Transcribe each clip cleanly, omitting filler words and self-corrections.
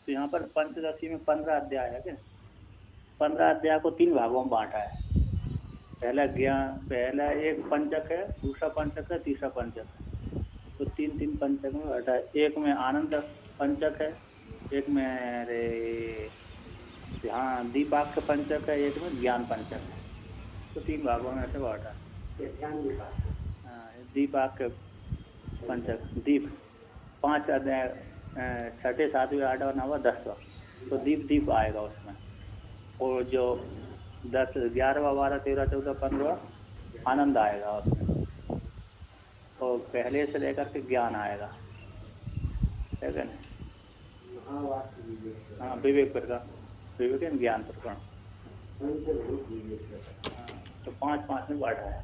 तो यहाँ पर पंचदशी में 15 अध्याय है क्या? 15 अध्याय को 3 भागों में बांटा है। पहला एक पंचक है, दूसरा पंचक है, तीसरा पंचक है। तो 3-3 पंचक में बांटा है। एक में आनंद पंचक है, एक में हाँ दीपाक्य पंचक है, एक में ज्ञान पंचक है। तो 3 भागों में ऐसे बांटा है। हाँ दीपाक्य पंचक, दीप 5 अध्याय, 6ठे 7वें 8वां 9वां 10वां, तो दीप आएगा उसमें। और जो 10 11वां 12 13 14 15वां आनंद आएगा उसमें। और पहले से लेकर के ज्ञान आएगा, ठीक है ना? हाँ विवेक प्रकरण, विवेक ज्ञान प्रकरण। तो 5-5 में बांटा है।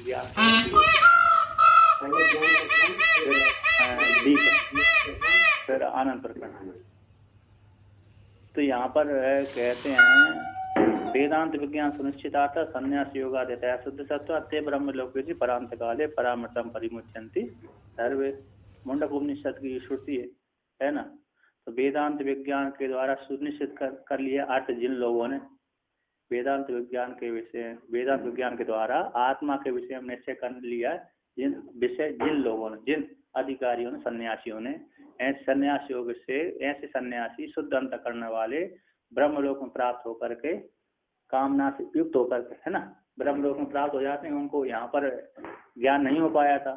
ज्ञान दीप, फिर आनंद प्रकरण। तो यहाँ पर कहते हैं वेदांत विज्ञान सुनिश्चितार्थ संन्यास योगा देता है शुद्ध सत्व ते ब्रह्म लोके परांत काले परामृतम परिमुच्यन्ति सर्वे। मुंडक उपनिषद की श्रुति है ना। तो वेदांत विज्ञान के द्वारा सुनिश्चित कर लिया अर्थ जिन लोगों ने वेदांत विज्ञान के द्वारा आत्मा के विषय में निश्चय कर लिया, जिन लोगों ने, जिन अधिकारियों ने, सन्यासियों ने, ऐसे सन्यास योग से ऐसे सन्यासी शुद्ध अंतःकरण वाले ब्रह्मलोक में प्राप्त होकर के कामना से युक्त होकर के, है ना, ब्रह्मलोक में प्राप्त हो जाते हैं। उनको यहाँ पर ज्ञान नहीं हो पाया था,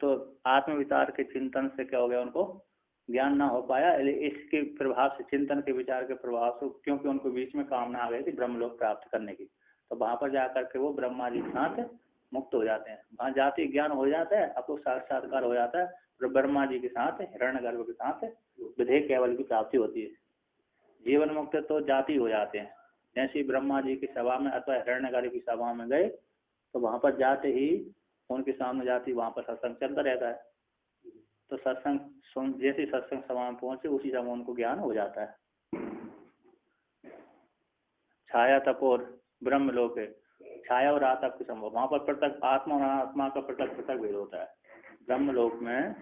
तो आत्मविचार के चिंतन से क्या हो गया, उनको ज्ञान ना हो पाया। इसके प्रभाव से, चिंतन के विचार के प्रभाव से, क्योंकि उनको बीच में कामना आ गई थी ब्रह्मलोक प्राप्त करने की, तो वहां पर जाकर के वो ब्रह्मा जी के साथ मुक्त हो जाते हैं। वहां जाति ज्ञान हो जाता है, आपको साक्षात्कार हो जाता है, और ब्रह्मा जी के साथ, हिरण्यगर्भ के साथ विधेय केवल की प्राप्ति होती है। जीवन मुक्त तो जाति हो जाते हैं। जैसे ब्रह्मा जी की सभा में अथवा हिरण्यगर्भ की सभा में गए, तो वहां पर जाते ही उनके सामने जाती, वहां पर सत्संग चलता रहता है। तो सत्संग जैसे सत्संग सभा में पहुंचे, उसी समय उनको ज्ञान हो जाता है। छाया तपोर ब्रह्मलोक है, छाया और आतप के संभव, वहां पर पृथक आत्मा और अनात्मा का पृथक भेद होता है। ब्रह्मलोक में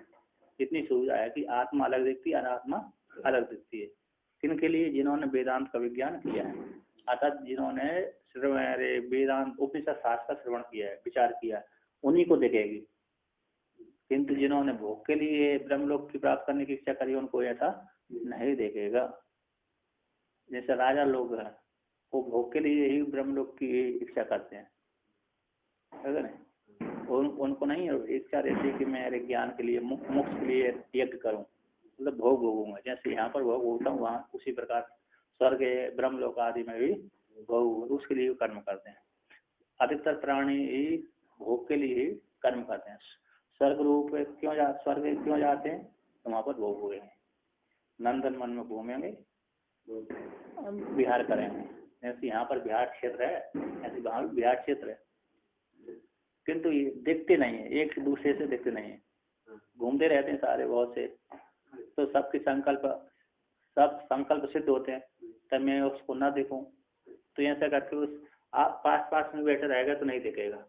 इतनी सुविधा है कि आत्मा अलग दिखती है, अनात्मा अलग दिखती है। किनके लिए? जिन्होंने वेदांत का विज्ञान किया है, अर्थात जिन्होंने वेदांत उपनिषद शास्त्र का श्रवण किया है, विचार किया, उन्हीं को दिखेगी। किंतु जिन्होंने भोग के लिए ब्रह्मलोक की प्राप्त करने की इच्छा करी, उनको ऐसा नहीं देखेगा। जैसे राजा लोग हैं, वो भोग के लिए ही ब्रह्मलोक की इच्छा करते हैं, है ना? उनको नहीं इच्छा रहती कि मैं अरे ज्ञान के लिए, मोक्ष के लिए यज्ञ करूं, मतलब भोग भोगूंगा। जैसे यहाँ पर भोग भोगता हूँ, वहाँ उसी प्रकार स्वर्ग ब्रह्मलोक आदि में भी भोग, उसके लिए कर्म करते हैं। अधिकतर प्राणी ही भोग के लिए ही कर्म करते हैं। स्वर्ग क्यों जाते हैं? तो वहां पर भोग हुए हैं, नंदन वन में घूमेंगे, विहार करेंगे। जैसे यहाँ पर बिहार क्षेत्र है, ऐसे वहाँ भी बिहार क्षेत्र है, किंतु ये दिखते नहीं है, एक दूसरे से दिखते नहीं है, घूमते रहते हैं सारे बहुत से। तो सबके सब संकल्प सिद्ध होते हैं, तब मैं उसको ना देखूं, तो ऐसा करके उस आप पास में बैठे रहेगा तो नहीं दिखेगा।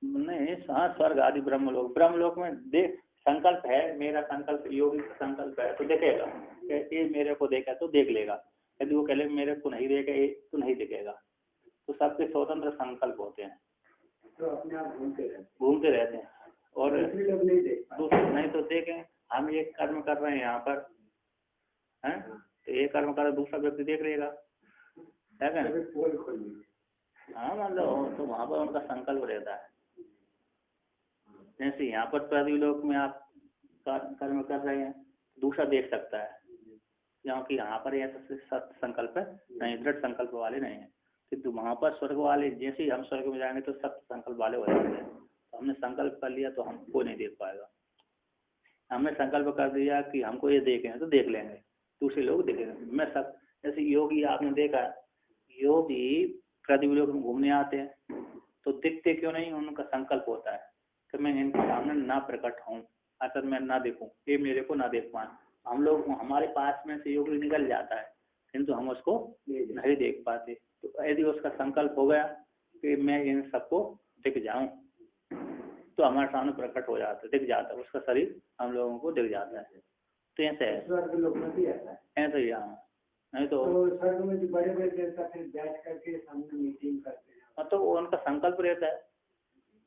नहीं, हाँ स्वर्ग आदि ब्रह्मलोक में देख संकल्प है, मेरा संकल्प योगी का संकल्प है तो देखेगा। ये मेरे को देखा तो देख लेगा, यदि वो कहे मेरे को नहीं देखे तो नहीं दिखेगा। तो सबके स्वतंत्र संकल्प होते हैं, तो अपने आप घूमते रहते हैं। और दूसरे नहीं तो देखें, हम एक कर्म कर रहे हैं यहाँ पर, है तो एक कर्म कर दूसरा व्यक्ति देख लेगा, है क्या? हाँ मतलब तो वहाँ पर उनका संकल्प रहता है। जैसे यहाँ पर प्रतिलोक में आप कर्म कर रहे हैं, दूसरा देख सकता है, क्योंकि यहाँ पर ऐसा संकल्प नहीं, दृढ़ संकल्प वाले नहीं है। किंतु वहाँ पर स्वर्ग वाले, जैसे ही हम स्वर्ग में जाएंगे तो सब संकल्प वाले हो जाते हैं। तो हमने संकल्प कर लिया तो हमको नहीं देख पाएगा। हमने संकल्प कर दिया कि हमको ये देखें तो देख लेंगे, दूसरे लोग देखेंगे। मैं सब जैसे योगी आपने देखा, योगी प्रतिलोक में घूमने आते हैं तो दिखते क्यों नहीं? उनका संकल्प होता है कि मैं इनके सामने ना प्रकट हूँ, अगर मैं ना देखूं, ये मेरे को ना देख पाए। हम लोग, हमारे पास में से योगी निकल जाता है, किंतु हम उसको नहीं देख पाते। तो यदि उसका संकल्प हो गया कि मैं इन सबको दिख जाऊं, तो हमारे सामने प्रकट हो जाता है, दिख जाता है, उसका शरीर हम लोगों को दिख जाता है। तो ऐसे है, स्वर्ग लोक में भी ऐसा है। ऐसे ही हाँ, नहीं तो स्वर्ग में जो बड़े बड़े देवता फिर बैठ करके सामने मीटिंग करते हैं, तो उनका संकल्प रहता है,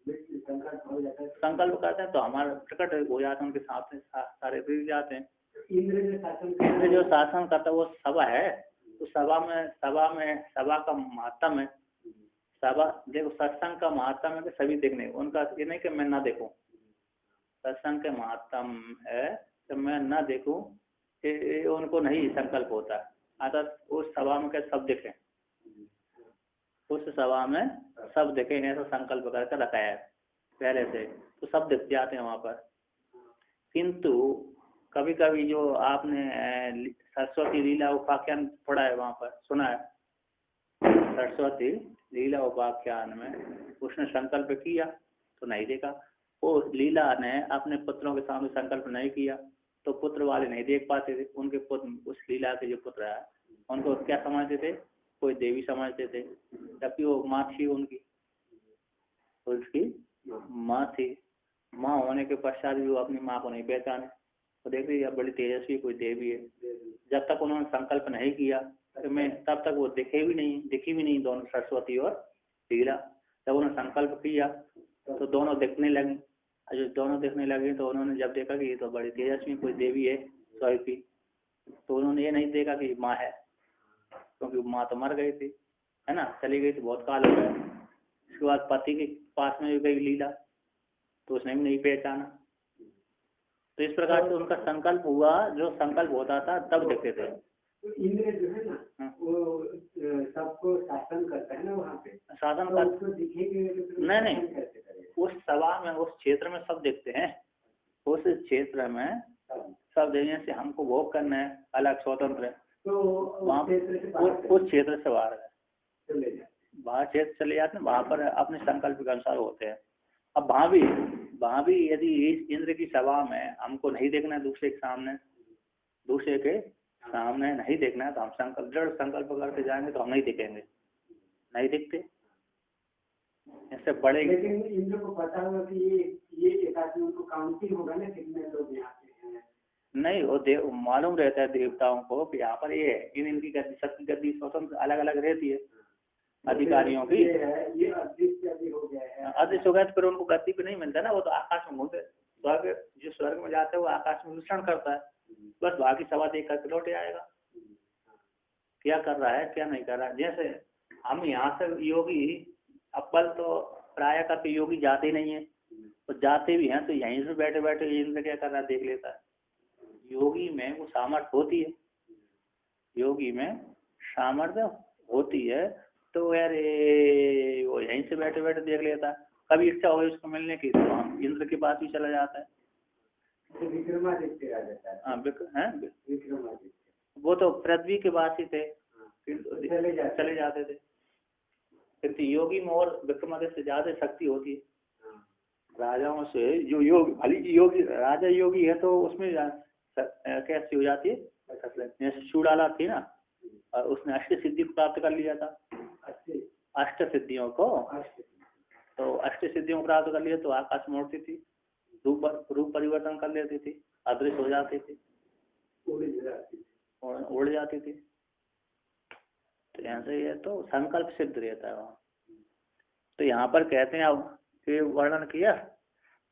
संकल्प हो जाता है, संकल्प करते हैं तो हमारा प्रकट हो जाता है, उनके साथ सारे फिर जाते हैं। इंद्र जो शासन इंद्र जो शासन करता है वो सभा है, तो सभा का महत्तम है। सभा देखो, सत्संग का महत्तम है कि सभी देखने, उनका ये नहीं कि मैं ना देखूं, सत्संग के महत्तम है कि मैं ना देखूं, ये उनको नहीं संकल्प होता। अतः उस सभा में क्या सब देखें, उस सभा में सब देखें, ऐसा संकल्प करके रखा है पहले से, तो सब दिख जाते हैं वहाँ पर। किंतु कभी कभी जो आपने सरस्वती लीला उपाख्यान पढ़ा है, वहाँ पर सुना है, सरस्वती लीला उपाख्यान में उसने संकल्प किया तो नहीं देखा, वो लीला ने अपने पुत्रों के सामने संकल्प नहीं किया तो पुत्र वाले नहीं देख पाते थे। उनके पुत्र, उस लीला के जो पुत्र है, उनको क्या समझते थे, कोई देवी समझते थे, जबकि वो माँ थी उनकी, उसकी माँ थी। माँ होने के पश्चात भी वो अपनी माँ को नहीं पहचाने, तो देख रही है बड़ी तेजस्वी कोई देवी है। जब तक उन्होंने संकल्प नहीं किया तो मैं, तब तक वो दिखी भी नहीं दोनों, सरस्वती और लीला। जब उन्होंने संकल्प किया तो दोनों दिखने लगे, जो दोनों दिखने लगे तो उन्होंने जब देखा कि ये तो बड़ी तेजस्वी कोई देवी है स्वयं की, तो उन्होंने ये नहीं देखा कि माँ है, क्योंकि माँ तो मर गई थी, है ना, चली गई थी, बहुत काल हो गया। उसके बाद पति के पास में भी गई लीला, तो उसने भी नहीं पहचाना। तो इस प्रकार से उनका संकल्प हुआ, जो संकल्प होता था तब देखते थे। तो इंद्र जो है ना वो सबको शासन करता है ना, वहाँ पे शासन तो उसको दिखेंगे तो नहीं, उस सभा में, उस क्षेत्र में सब देखते हैं, उस क्षेत्र में सब देखने से हमको भोग करना है अलग स्वतंत्र है, तो वहाँ उस क्षेत्र से बाहर है, बाहर क्षेत्र चले जाते हैं, वहाँ पर अपने संकल्प के अनुसार होते हैं। अब वहाँ भी यदि इस इंद्र की सभा में हमको नहीं देखना है, दूसरे के सामने नहीं देखना है, तो हम संकल्प, दृढ़ संकल्प करके जाएंगे तो हम नहीं दिखेंगे, नहीं दिखते ऐसे बड़े। लेकिन इंद्र को पता होगा कि ये एक आदमी, उनको काउंटिंग होगा ना कितने लोग यहाँ पे हैं। नहीं, वो मालूम रहता है देवताओं को कि यहाँ पर ये है, इनकी गद्दी, सबकी गद्दी स्वतंत्र अलग अलग रहती है अधिकारियों की। ये अदृश्य हो गया है, अदृश्य हो गया तो फिर उनको गद्दी पे नहीं मिलता ना, वो तो आकाश में घूमते, स्वर्ग, जो स्वर्ग में जाता है वो आकाश में विचरण करता है, बस बाकी सभा देख करके लौट आएगा क्या कर रहा है क्या नहीं कर रहा है। जैसे हम यहाँ से योगी, अव्वल तो प्राय करके योगी जाते नहीं है, तो जाते भी हैं तो यहीं से बैठे बैठे इंद्र क्या कर रहा है देख लेता है। योगी में वो सामर्थ्य होती है, योगी में सामर्थ्य होती है, तो यार वो यहीं से बैठे बैठे देख लेता है। कभी इच्छा हो उसको मिलने की तो हम इंद्र के पास भी चला जाता है। विक्रमादित्य आ जाता है। हाँ, विक्रमादित्य वो तो पृथ्वी के वास ही थे, चले जाते थे। किंतु योगी में और विक्रमादित्य से ज्यादा शक्ति होती है राजाओं से। जो योग भली योगी राजा योगी है तो उसमें कैसी हो जाती है, जैसे चूड़ाला थी ना, और उसने अष्ट सिद्धि प्राप्त कर लिया था, अष्ट सिद्धियों को, तो अष्ट सिद्धियों प्राप्त कर लिया तो आकाश में उड़ती थी, रूप परिवर्तन कर लेती थी, अदृश्य हो जाती थी, उड़ जाती थी। तो ऐसे ये तो संकल्प सिद्ध रहता है वहाँ। तो यहाँ पर कहते हैं, अब ये वर्णन किया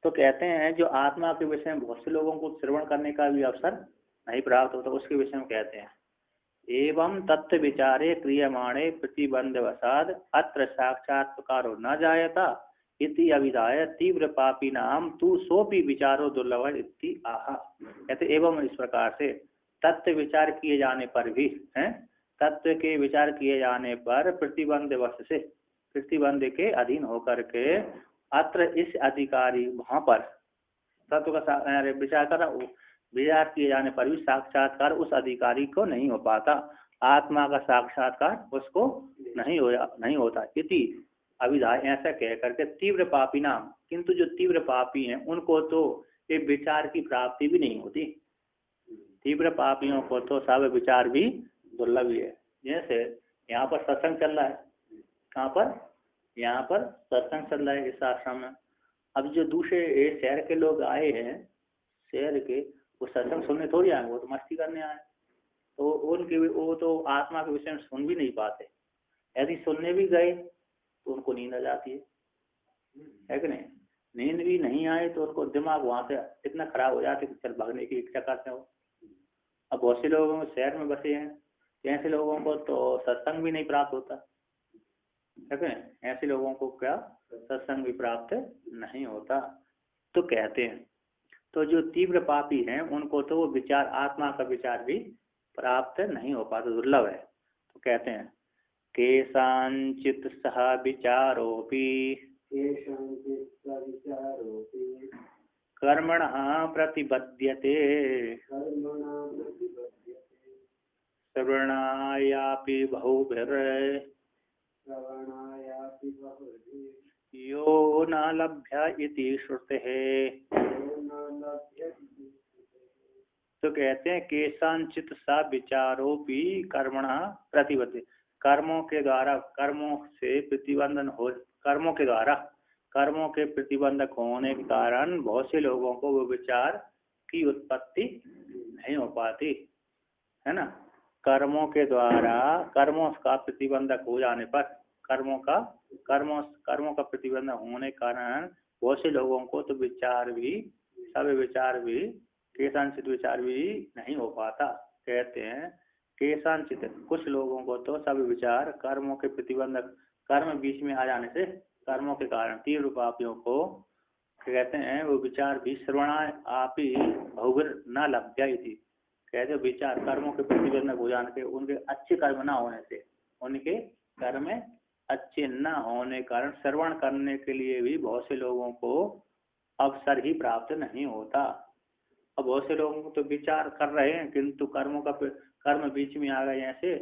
तो कहते हैं जो आत्मा के विषय में बहुत से लोगों को श्रवण करने का भी अवसर नहीं प्राप्त होता, उसके विषय में कहते हैं एवं तत्व विचारे क्रियमाणे प्रतिबंधवसाद अत्र साक्षात्कारो न जायता इति अभिधाय तीव्र पापी नाम तू सोपि विचारो दुर्लभ इति आहा। कहते एवं इस प्रकार से तत्व विचार किए जाने पर भी है, तत्व के विचार किए जाने पर प्रतिबंध वश से, प्रतिबंध के अधीन होकर के अत्र इस अधिकारी वहाँ पर तत्व का विचार कर, विचार किए जाने पर भी साक्षात्कार उस अधिकारी को नहीं हो पाता, आत्मा का साक्षात्कार उसको नहीं होता। इति अभिधाय, ऐसा कह करके तीव्र पापी नाम, किंतु जो तीव्र पापी हैं उनको तो ये विचार की प्राप्ति भी नहीं होती, तीव्र पापियों को तो सब विचार भी दुर्लभ ही है। जैसे यहाँ पर सत्संग चल रहा है, कहाँ पर, यहाँ पर सत्संग चल रहा है इस आश्रम में। अब जो दूसरे शहर के लोग आए हैं, शहर के, वो सत्संग सुनने थोड़ी आए, वो तो मस्ती करने आए। तो उनके वो तो आत्मा के विषय में सुन भी नहीं पाते। यदि सुनने भी गए तो उनको नींद आ जाती है कि नहीं? नींद भी नहीं आए तो उनको दिमाग वहां से इतना खराब हो जाता है कि चल भागने की इच्छा करते हो। अब बहुत से लोगों शहर में बसे हैं, ऐसे लोगों को तो सत्संग भी नहीं प्राप्त होता है कि नहीं? ऐसे लोगों को क्या सत्संग भी प्राप्त नहीं होता। तो कहते हैं तो जो तीव्र पापी हैं उनको तो वो विचार, आत्मा का विचार भी प्राप्त नहीं हो पाता, दुर्लभ है। तो कहते हैं केषांचित् सह विचारोऽपि कर्मणः प्रतिबध्यते श्रवणायापि बहुभिर् यो न लभ्य इति श्रुतेः। तो कहते हैं केषांचित् सा विचारोऽपि कर्मणः प्रतिबद्धते, कर्मों के द्वारा, कर्मों से प्रतिबंधन हो, कर्मों के द्वारा, कर्मों के प्रतिबंधक होने के कारण बहुत से लोगों को वो विचार की उत्पत्ति नहीं हो पाती है ना। कर्मों के द्वारा, कर्मों का प्रतिबंधक हो जाने पर, कर्मों का प्रतिबंधक होने के कारण बहुत से लोगों को तो विचार भी, सब विचार भी, केषांचित विचार भी नहीं हो पाता। कहते हैं केषांचित, कुछ लोगों को तो सब विचार, कर्मों के प्रतिबंधक, कर्म बीच में आ जाने से, कर्मों के कारण तीव्र पापियों को कहते हैं वो विचार भी श्रवणा आपी बहुविर न लभ्य इति। कहते विचार, कर्मों के प्रतिबंधक हो जाने से, उनके अच्छे कर्म न होने से, उनके कर्म अच्छे न होने के कारण श्रवण करने के लिए भी बहुत से लोगों को अवसर ही प्राप्त नहीं होता। अब बहुत से लोगों को तो विचार कर रहे हैं किंतु कर्म बीच में आ गए ऐसे,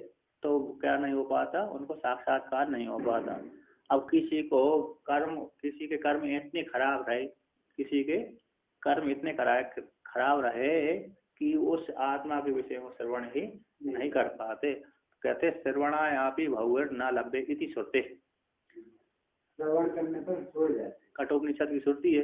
तो क्या नहीं हो पाता, उनको साक्षात्कार नहीं हो पाता। अब किसी के कर्म इतने खराब रहे, किसी के कर्म इतने खराब रहे कि उस आत्मा के विषय में श्रवण ही नहीं कर पाते। कहते श्रवणायापि बहुविर न लभ्य इति श्रुते। श्रवण करने पर छोड़ जाते। कठोपनिषद की श्रुति है,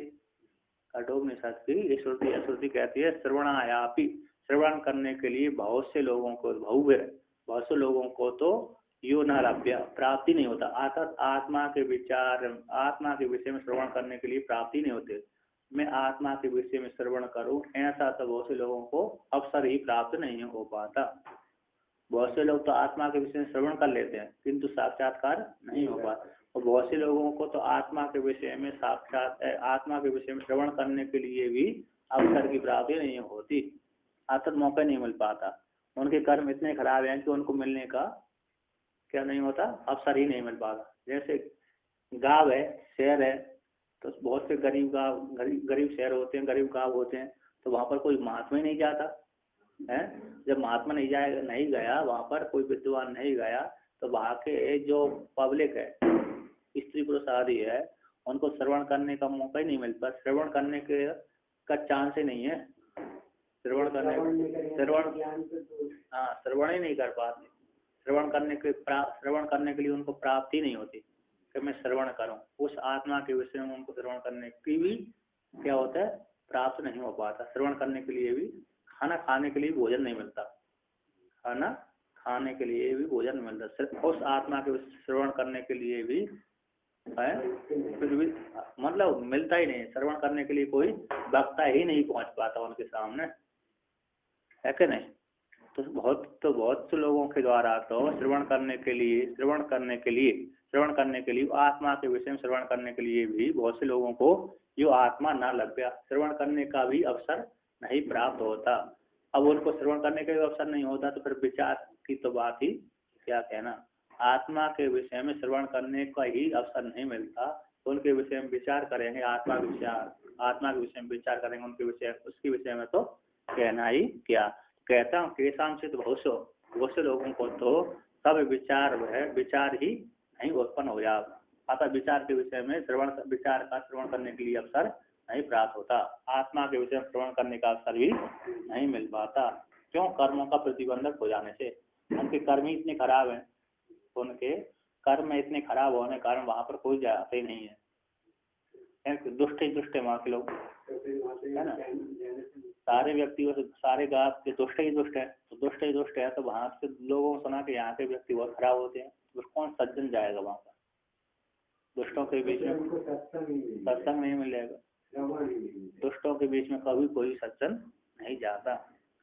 कठोपनिषद की ये श्रुति कहती है श्रवणायापि, श्रवण करने के लिए बहुत से लोगों को, बहुविर, बहुत से लोगों को तो यो न लभ्य, प्राप्ति नहीं होता। अर्थात आत्मा के विचार, आत्मा के विषय में श्रवण करने के लिए प्राप्ति नहीं होते। मैं आत्मा के विषय में श्रवण करूं, ऐसा तो बहुत से लोगों को अवसर ही प्राप्त नहीं हो पाता। बहुत से लोग तो आत्मा के विषय में श्रवण कर लेते हैं किंतु साक्षात्कार नहीं हो पाता। और बहुत से लोगों को तो आत्मा के विषय में आत्मा के विषय में श्रवण करने के लिए भी अवसर की प्राप्ति नहीं होती, अर्थात मौका नहीं मिल पाता। उनके कर्म इतने खराब हैं कि उनको मिलने का क्या नहीं होता, अवसर ही नहीं मिल पाता। जैसे गांव है, शहर है, तो बहुत से गरीब शहर होते हैं, गरीब गांव होते हैं, तो वहाँ पर कोई महात्मा ही नहीं जाता है। जब महात्मा नहीं गया वहाँ पर, कोई विद्वान नहीं गया, तो वहाँ के जो पब्लिक है, स्त्री पुरुष आदि है, उनको श्रवण करने का मौका ही नहीं मिलता। श्रवण करने का चांस ही नहीं है। श्रवण ही नहीं कर पाते। श्रवण करने के लिए उनको प्राप्ति नहीं होती कि मैं श्रवण करूं। उस आत्मा के विषय में उनको श्रवण करने की भी क्या होता है, प्राप्त नहीं हो पाता। श्रवण करने के लिए भी, खाना खाने के लिए भोजन नहीं मिलता, खाना खाने के लिए भी भोजन नहीं मिलता। उस आत्मा के श्रवण करने के लिए भी है, फिर भी मतलब मिलता ही नहीं। श्रवण करने के लिए कोई वक्ता ही नहीं पहुंच पाता उनके सामने, है कि नहीं। तो बहुत से लोगों के द्वारा तो श्रवण करने के लिए आत्मा के विषय में श्रवण करने के लिए भी बहुत से लोगों को यो आत्मा न लभ्य, श्रवण करने का भी अवसर नहीं प्राप्त होता। अब उनको श्रवण करने का भी अवसर नहीं होता तो फिर विचार की तो बात ही क्या कहना। आत्मा के विषय में श्रवण करने का ही अवसर नहीं मिलता तो उनके विषय में विचार करेंगे, आत्मा के विषय में विचार करेंगे, उसके विषय में तो कहना ही क्या। कहता हूँ केषांचित् बहुत से लोगों को तो सब विचार ही नहीं उत्पन्न हो जाता। अतः विचार के विषय में विचार का श्रवण करने के लिए अवसर नहीं प्राप्त होता। आत्मा के विषय में श्रवण करने का अवसर भी नहीं मिल पाता। क्यों? कर्मों का प्रतिबंधक हो जाने से। उनके कर्म ही इतने खराब हैं, उनके कर्म इतने खराब होने के कारण वहां पर कोई जाते ही नहीं है। दुष्ट है वहाँ के लोग, है ना। सारे व्यक्तियों से सारे गांव के दुष्ट ही दुष्ट है, तो दुष्ट ही दुष्ट है, तो वहां से लोगों को सुना कि यहाँ के व्यक्ति बहुत खराब होते हैं, तो कौन सज्जन जाएगा वहां पर? दुष्टों के बीच में सत्संग नहीं मिलेगा, दुष्टों के बीच में कभी कोई सज्जन नहीं जाता।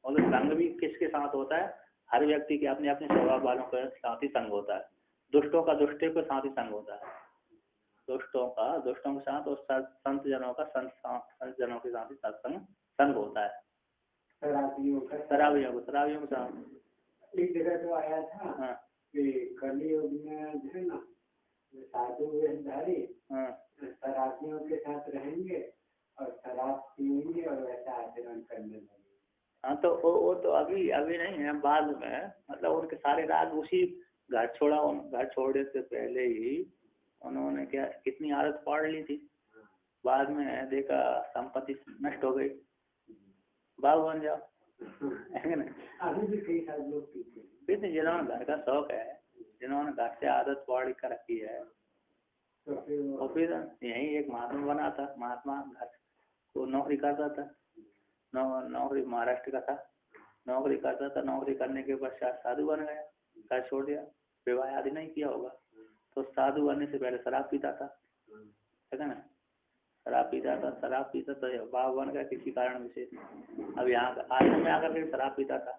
और संग भी किसके साथ होता है? हर व्यक्ति के अपने अपने स्वभाव वालों के साथ ही संग होता है। दुष्टों का दुष्टों के साथ ही संग होता है, दुष्टों के साथ, और संत जनों का संत जनों के साथ ही सत्संग संग होता है। शराबियों के साथ एक जगह तो आया था। हाँ। कि कलियुग में जो है ना साधु वेशधारी शराबियों के साथ रहेंगे और शराब पीएंगे और वैसा आचरण करने लगे। हाँ, तो वो तो अभी नहीं है, बाद में मतलब उनके सारे राग उसी घर छोड़ने से पहले ही उन्होंने क्या कितनी आदत पाड़ ली थी। बाद में देखा संपत्ति नष्ट हो गई, बाबू बन जाओ, है ना। अभी भी कई सारे लोग पीते, जिन्होंने घर का शौक है, जिन्होंने घर से आदत पाड़ कर रखी है, तो फिर यही एक महात्मा बना था। महात्मा घर को नौकरी करता था, नौकरी महाराष्ट्र का था, नौकरी करता था, नौकरी करने के पश्चात साधु बन गया, घर छोड़ दिया, विवाह आदि नहीं किया होगा, तो साधु बनने से पहले शराब पीता था, है ना। शराब पीता तो बाबा बन गया किसी कारण विशेष। अब यहाँ आश्रम में आकर के शराब पीता था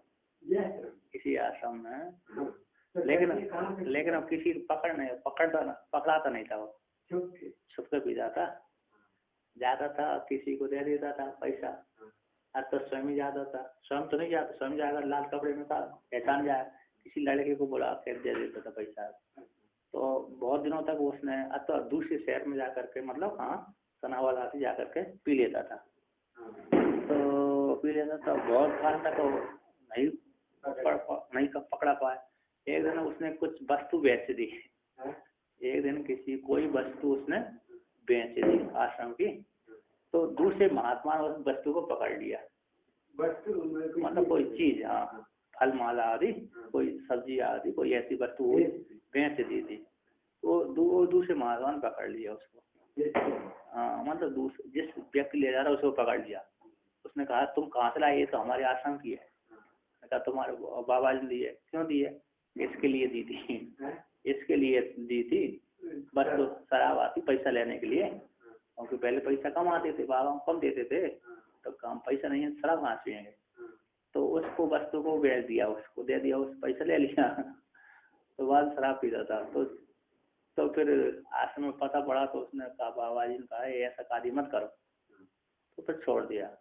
किसी आश्रम में, लेकिन अब किसी पकड़ाता नहीं था, वो छुप के पीता था, जाता था किसी को दे देता था पैसा। अब तो स्वयं ही जाता था, स्वयं तो नहीं जाता, स्वयं जाकर लाल कपड़े में था, पहचान जाए किसी लड़के को बुला कर दे देता था पैसा। तो बहुत दिनों तक उसने तो दूसरे शहर में जाकर के मतलब सनावाला से जाकर के पी लेता था, तो पी लेता था बहुत काल तक नहीं पकड़ा पाया। एक दिन उसने कुछ वस्तु बेच दी, एक दिन कोई वस्तु उसने बेच दी आश्रम की, तो दूसरे महात्मा ने उस वस्तु को पकड़ लिया, मतलब कोई चीज, फल माला आदि, कोई सब्जी आदि, कोई ऐसी वस्तु बेच दी थी, तो दूसरे महात्मा ने पकड़ लिया उसको। मतलब जिस व्यक्ति ले जा रहा है उसको पकड़ लिया। उसने कहा तुम कहाँ से लाए? ये तो हमारे आश्रम की है। कहा तुम्हारे बाबा जी ने दी है। क्यों दी है? इसके लिए दी थी, इसके लिए दी थी, बस तो शराब आती पैसा लेने के लिए, क्योंकि पहले पैसा कम आते थे, बाबा कम देते थे, तो कम पैसा नहीं है, शराब कहाँ से पिएंगे, तो उसको वस्तु को बेच दिया, उसको दे दिया, उस पैसा ले लिया, तो बाद शराब पीता था। तो फिर आश्रम में पता पड़ा, तो उसने कहा, बाबा जी ने कहा ऐसा कार्य मत करो, तो फिर छोड़ दिया,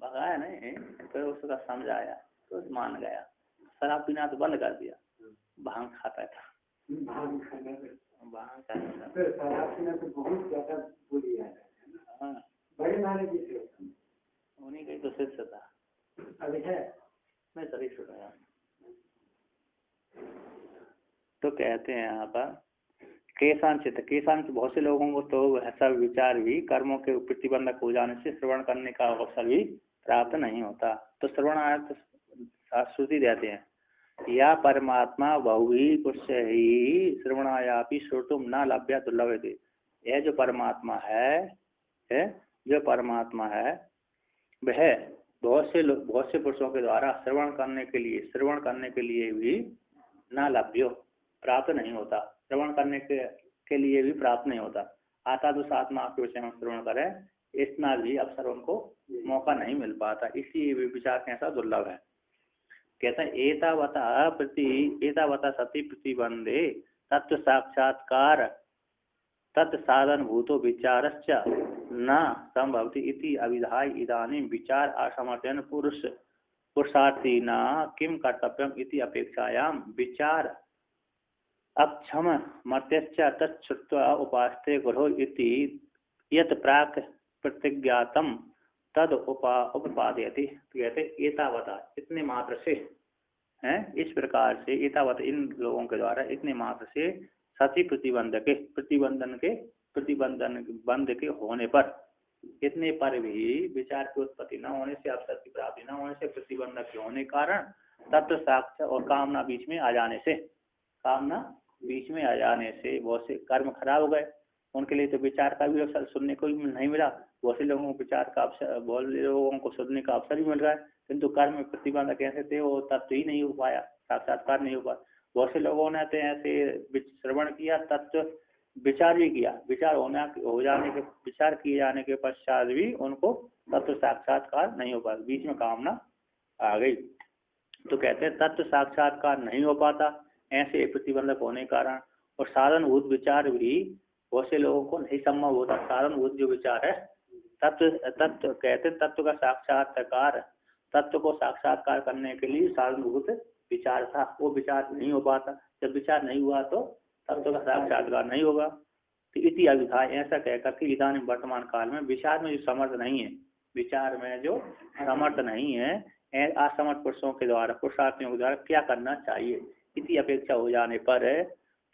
भगाया नहीं, फिर उसका समझाया तो मान गया, शराब पीना तो बंद कर दिया, भांग खाता था, भांग खाता था। फिर शराब पीना तो बहुत ज्यादा बुरी है। हाँ, बड़े महाराज जी थे, उन्हीं का तो शिष्य था, अभी है मैं सभी सुना। तो कहते हैं यहाँ पर केशांचित बहुत से लोगों को तो ऐसा विचार भी कर्मों के प्रतिबंधक हो जाने से श्रवण करने का अवसर भी प्राप्त नहीं होता। तो श्रवण आया तो श्रुति देते हैं, या परमात्मा बहुवी पुरुष ही श्रवणायापि श्रोतुम न लभ्य दुर्लभते। यह जो परमात्मा है जो परमात्मा है वह बहुत से पुरुषों के द्वारा श्रवण करने के लिए भी न लभ्यो प्राप्त नहीं होता, श्रवण करने के लिए भी प्राप्त नहीं होता। आता तो आत्मा के विषय में श्रवण करे, इतना भी अवसर उनको मौका नहीं मिल पाता, इसलिए वे विचार कैसा दुर्लभ है। कहते हैं एतावता सती प्रतिबंधे तत्व साक्षात्कार तत्साधन भूतो विचारश्च न संभवति इति अविधाय इदानीं विचार असमर्थन पुरुषार्थीना किम कर्तव्यम इति अपेक्षायां विचार अक्षम मर्त्यश्च तच्छ्रुत्वा उपास्ते गुरो इति यत् प्राक् प्रतिज्ञातम तद उपपादयति। कहते एतावता इतने मात्र से हैं, इस प्रकार से एतावत इन लोगों के द्वारा इतने मात्र से सती प्रतिबंध के होने पर, इतने पर भी विचार की उत्पत्ति न होने से, अवसर की प्राप्ति न होने से, प्रतिबंधक के होने कारण तत्व साक्ष्य और कामना बीच में आ जाने से बहुत से कर्म खराब हो गए। उनके लिए तो विचार का भी अवसर सुनने को भी नहीं मिला, बहुत से लोगों को विचार का अवसर, बहुत से लोगों को सुनने का अवसर भी मिल रहा है, किंतु कर्म में प्रतिबंध कैसे थे वो तत्व ही नहीं हो पाया, साक्षात्कार नहीं हो पाया। बहुत से लोगों ने तो ऐसे श्रवण किया, तत्व विचार भी किया, विचार हो जाने के, विचार किए जाने के पश्चात भी उनको तत्व साक्षात्कार नहीं हो पाया, बीच में कामना आ गई। तो कहते हैं तत्व साक्षात्कार नहीं हो पाता ऐसे प्रतिबंधक होने के कारण, और साधनभूत विचार भी बहुत से लोगों को नहीं संभव होता। साधनभूत जो विचार है, तत्व कहते हैं तत्व का साक्षात्कार, तत्व को साक्षात्कार करने के लिए साधनभूत विचार था, वो विचार नहीं हो पाता। जब विचार नहीं हुआ तो तत्व का साक्षात्कार नहीं होगा। तो इति अभिधाय, ऐसा कहकर के इदानीं वर्तमान काल में विचार में जो समर्थ नहीं है, विचार में जो समर्थ नहीं है, असमर्थ पुरुषों के द्वारा, पुरुषार्थियों के द्वारा क्या करना चाहिए। इति अपेक्षा हो जाने पर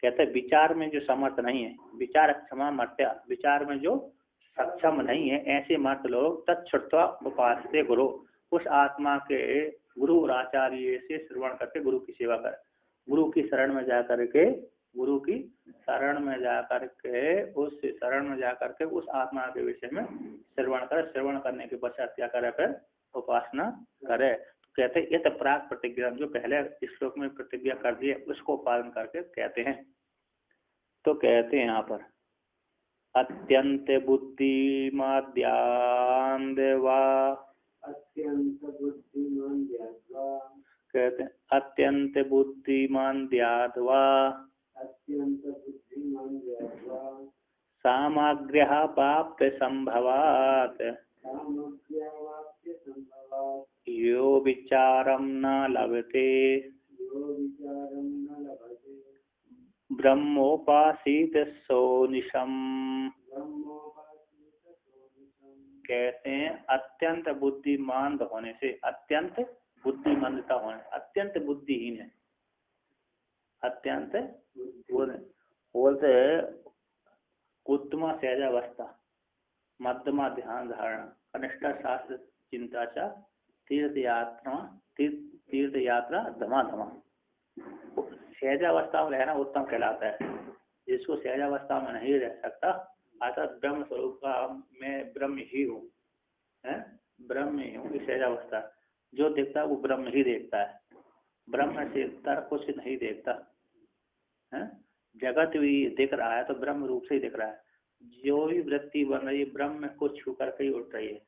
कहते हैं विचार में जो समर्थ नहीं है, विचार क्षमा मर्त्या, विचार में जो सक्षम नहीं है, ऐसे मर्त लोग तत्छुत्वा उपासते गुरु, उस आत्मा के गुरु और आचार्य से श्रवण करके गुरु की सेवा कर, गुरु की शरण में जा करके, गुरु की शरण में जा करके, उस शरण में जा करके उस आत्मा के विषय में श्रवण करे। श्रवण करने के पश्चात क्या करे, फिर उपासना करे। कहते हैं ये प्राक प्रतिज्ञा, जो पहले श्लोक में प्रतिज्ञा कर दी है उसको पालन करके कहते हैं। तो कहते हैं यहाँ पर अत्यंत बुद्धिमान ध्यान देवा, अत्यंत बुद्धिमान ध्यात्वा, कहते हैं अत्यंत बुद्धिमान ध्यात्वा, अत्यंत बुद्धिमान ध्यात्वा, सामग्र्य प्राप्त संभवात, सामग्र्यावाप्य संभवात्, यो विचारम न लभते, यो विचारं न लभते, ब्रह्मोपासीत सोनिशम। ब्रह्मोपासीत सोनिशम्। कहते हैं अत्यंत बुद्धिमान होने से, अत्यंत बुद्धिमानता होने, अत्यंत बुद्धिहीन है, अत्यंत बोलते उत्तमा सहजावस्था, मध्यमा ध्यान धारणा, कनिष्ठ शास्त्र चिंता चा, तीर्थ यात्रा धमा धमा। सहजावस्था में रहना उत्तम कहलाता है। जिसको सहजावस्था में नहीं रह सकता, अर्थात ब्रह्म स्वरूप का मैं ब्रह्म ही हूँ, ब्रह्म ही हूँ, सहजावस्था। जो देखता है वो ब्रह्म ही देखता है, ब्रह्म से तर कुछ नहीं देखता है। जगत भी दिख रहा है तो ब्रह्म रूप से ही दिख रहा है। जो भी वृत्ति बन रही है ब्रह्म को छू करके ही उठ रही है,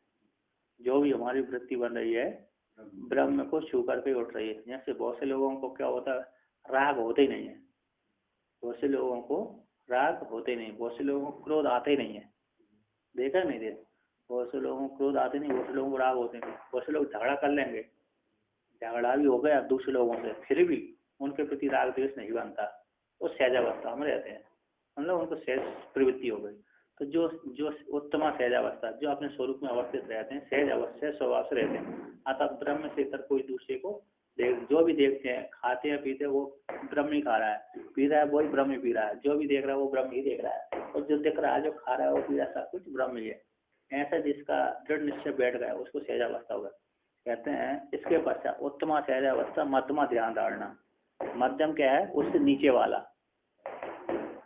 जो भी हमारी वृत्ति बन रही है ब्रह्म को छू करके उठ रही है। जैसे बहुत से लोगों को क्या होता है, राग होते ही नहीं है, बहुत से लोगों को राग होते ही नहीं, बहुत से लोगों को क्रोध आते ही नहीं है, देखा नहीं देख, बहुत से लोगों को क्रोध आते नहीं, बहुत से लोगों को राग होते नहीं। बहुत से लोग झगड़ा कर लेंगे, झगड़ा भी हो गया दूसरे लोगों से, फिर भी उनके प्रति राग द्वेष नहीं बनता, वो सहजावस्था में रहते हैं, मतलब उनको सहज प्रवृत्ति हो गई। तो जो उत्तमा सहजावस्था, जो अपने स्वरूप में अवस्थित रहते हैं, सहज अवस्था स्वभाव से रहते हैं। अतः ब्रह्म से इतर कोई दूसरे को जो भी देखते हैं, खाते हैं पीते वो ब्रह्म ही खा रहा है, पी रहा है वही ब्रह्म ही पी रहा है, जो भी देख रहा है वो ब्रह्म ही देख रहा है, और जो दिख रहा है, जो खा रहा है वो पी रहा है, सब कुछ ब्रह्म ही है। ऐसा जिसका दृढ़ निश्चय बैठ गया उसको सहजावस्था होगा। कहते हैं इसके पश्चात उत्तमा सहजावस्था, मध्यमा ध्यान धारणा। मध्यम क्या है, उससे नीचे वाला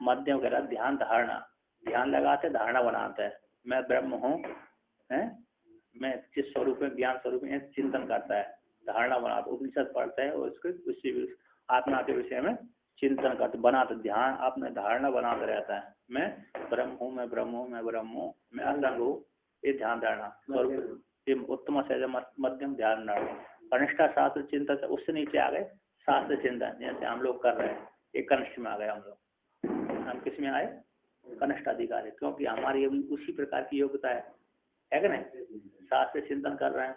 मध्यम कह रहा ध्यान धारणा, ध्यान लगाते धारणा बनाते हैं, मैं ब्रह्म हूँ, मैं जिस स्वरूप में ज्ञान स्वरूप में चिंतन करता है, धारणा बनाता, उपनिषद पढ़ता है और उसके उसी आत्मा के विषय में चिंतन करते बनाते, ध्यान अपने धारणा बनाते रहता है, मैं ब्रह्म हूँ, मैं ब्रह्म हूँ, मैं ब्रह्म हूँ, मैं असंग हूँ, ये ध्यान धारणा स्वरूप। ये उत्तम सहज मध्यम ध्यान धारणा। कनिष्ठा शास्त्र चिंतन, उससे नीचे आ गए शास्त्र चिंतन, जैसे हम लोग कर रहे हैं, ये कनिष्ठ में आ गए हम लोग। हम किस में आए, कनिष्ठ अधिकारी, क्योंकि हमारी अभी उसी प्रकार की योग्यता है कि नहीं, शास्त्र चिंतन कर रहे हैं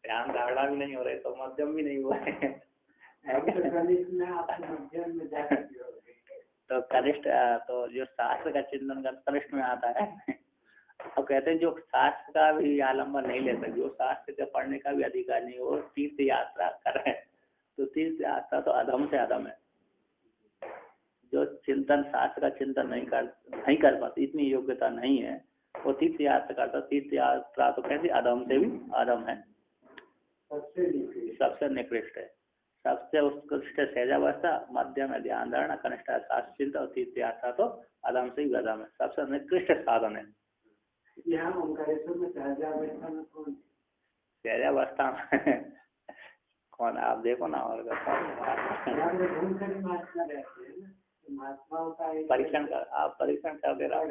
ध्यान धारणा भी नहीं हो रही तो मध्यम भी नहीं हुआ है तो कनिष्ठ, तो जो शास्त्र का चिंतन कर कनिष्ठ में आता है। अब कहते हैं जो शास्त्र का भी आलम्बन नहीं ले सकते, जो शास्त्र के पढ़ने का भी अधिकार नहीं, वो तीर्थ यात्रा कर रहे हैं, तो तीर्थ यात्रा तो अधम से अधम है। जो चिंतन शास्त्र का चिंतन नहीं कर पाती, इतनी योग्यता नहीं है, वो तीर्थ यात्रा करता, तीर्थ यात्रा तो कहते अधम से भी अधम है, सबसे निकृष्ट है। सबसे उत्कृष्ट सहजावस्था, मध्यम है ध्यान धारणा, कनिष्ठ है शास्त्रचिंता और तृतीय तो अदम से गदम है। सबसे निकृष्ट साधन है। यहाँ ओंकारेश्वर में सहजावस्था में कौन? सहजावस्था में कौन? आप देखो ना। और परीक्षण कर, आप परीक्षण करते रहो,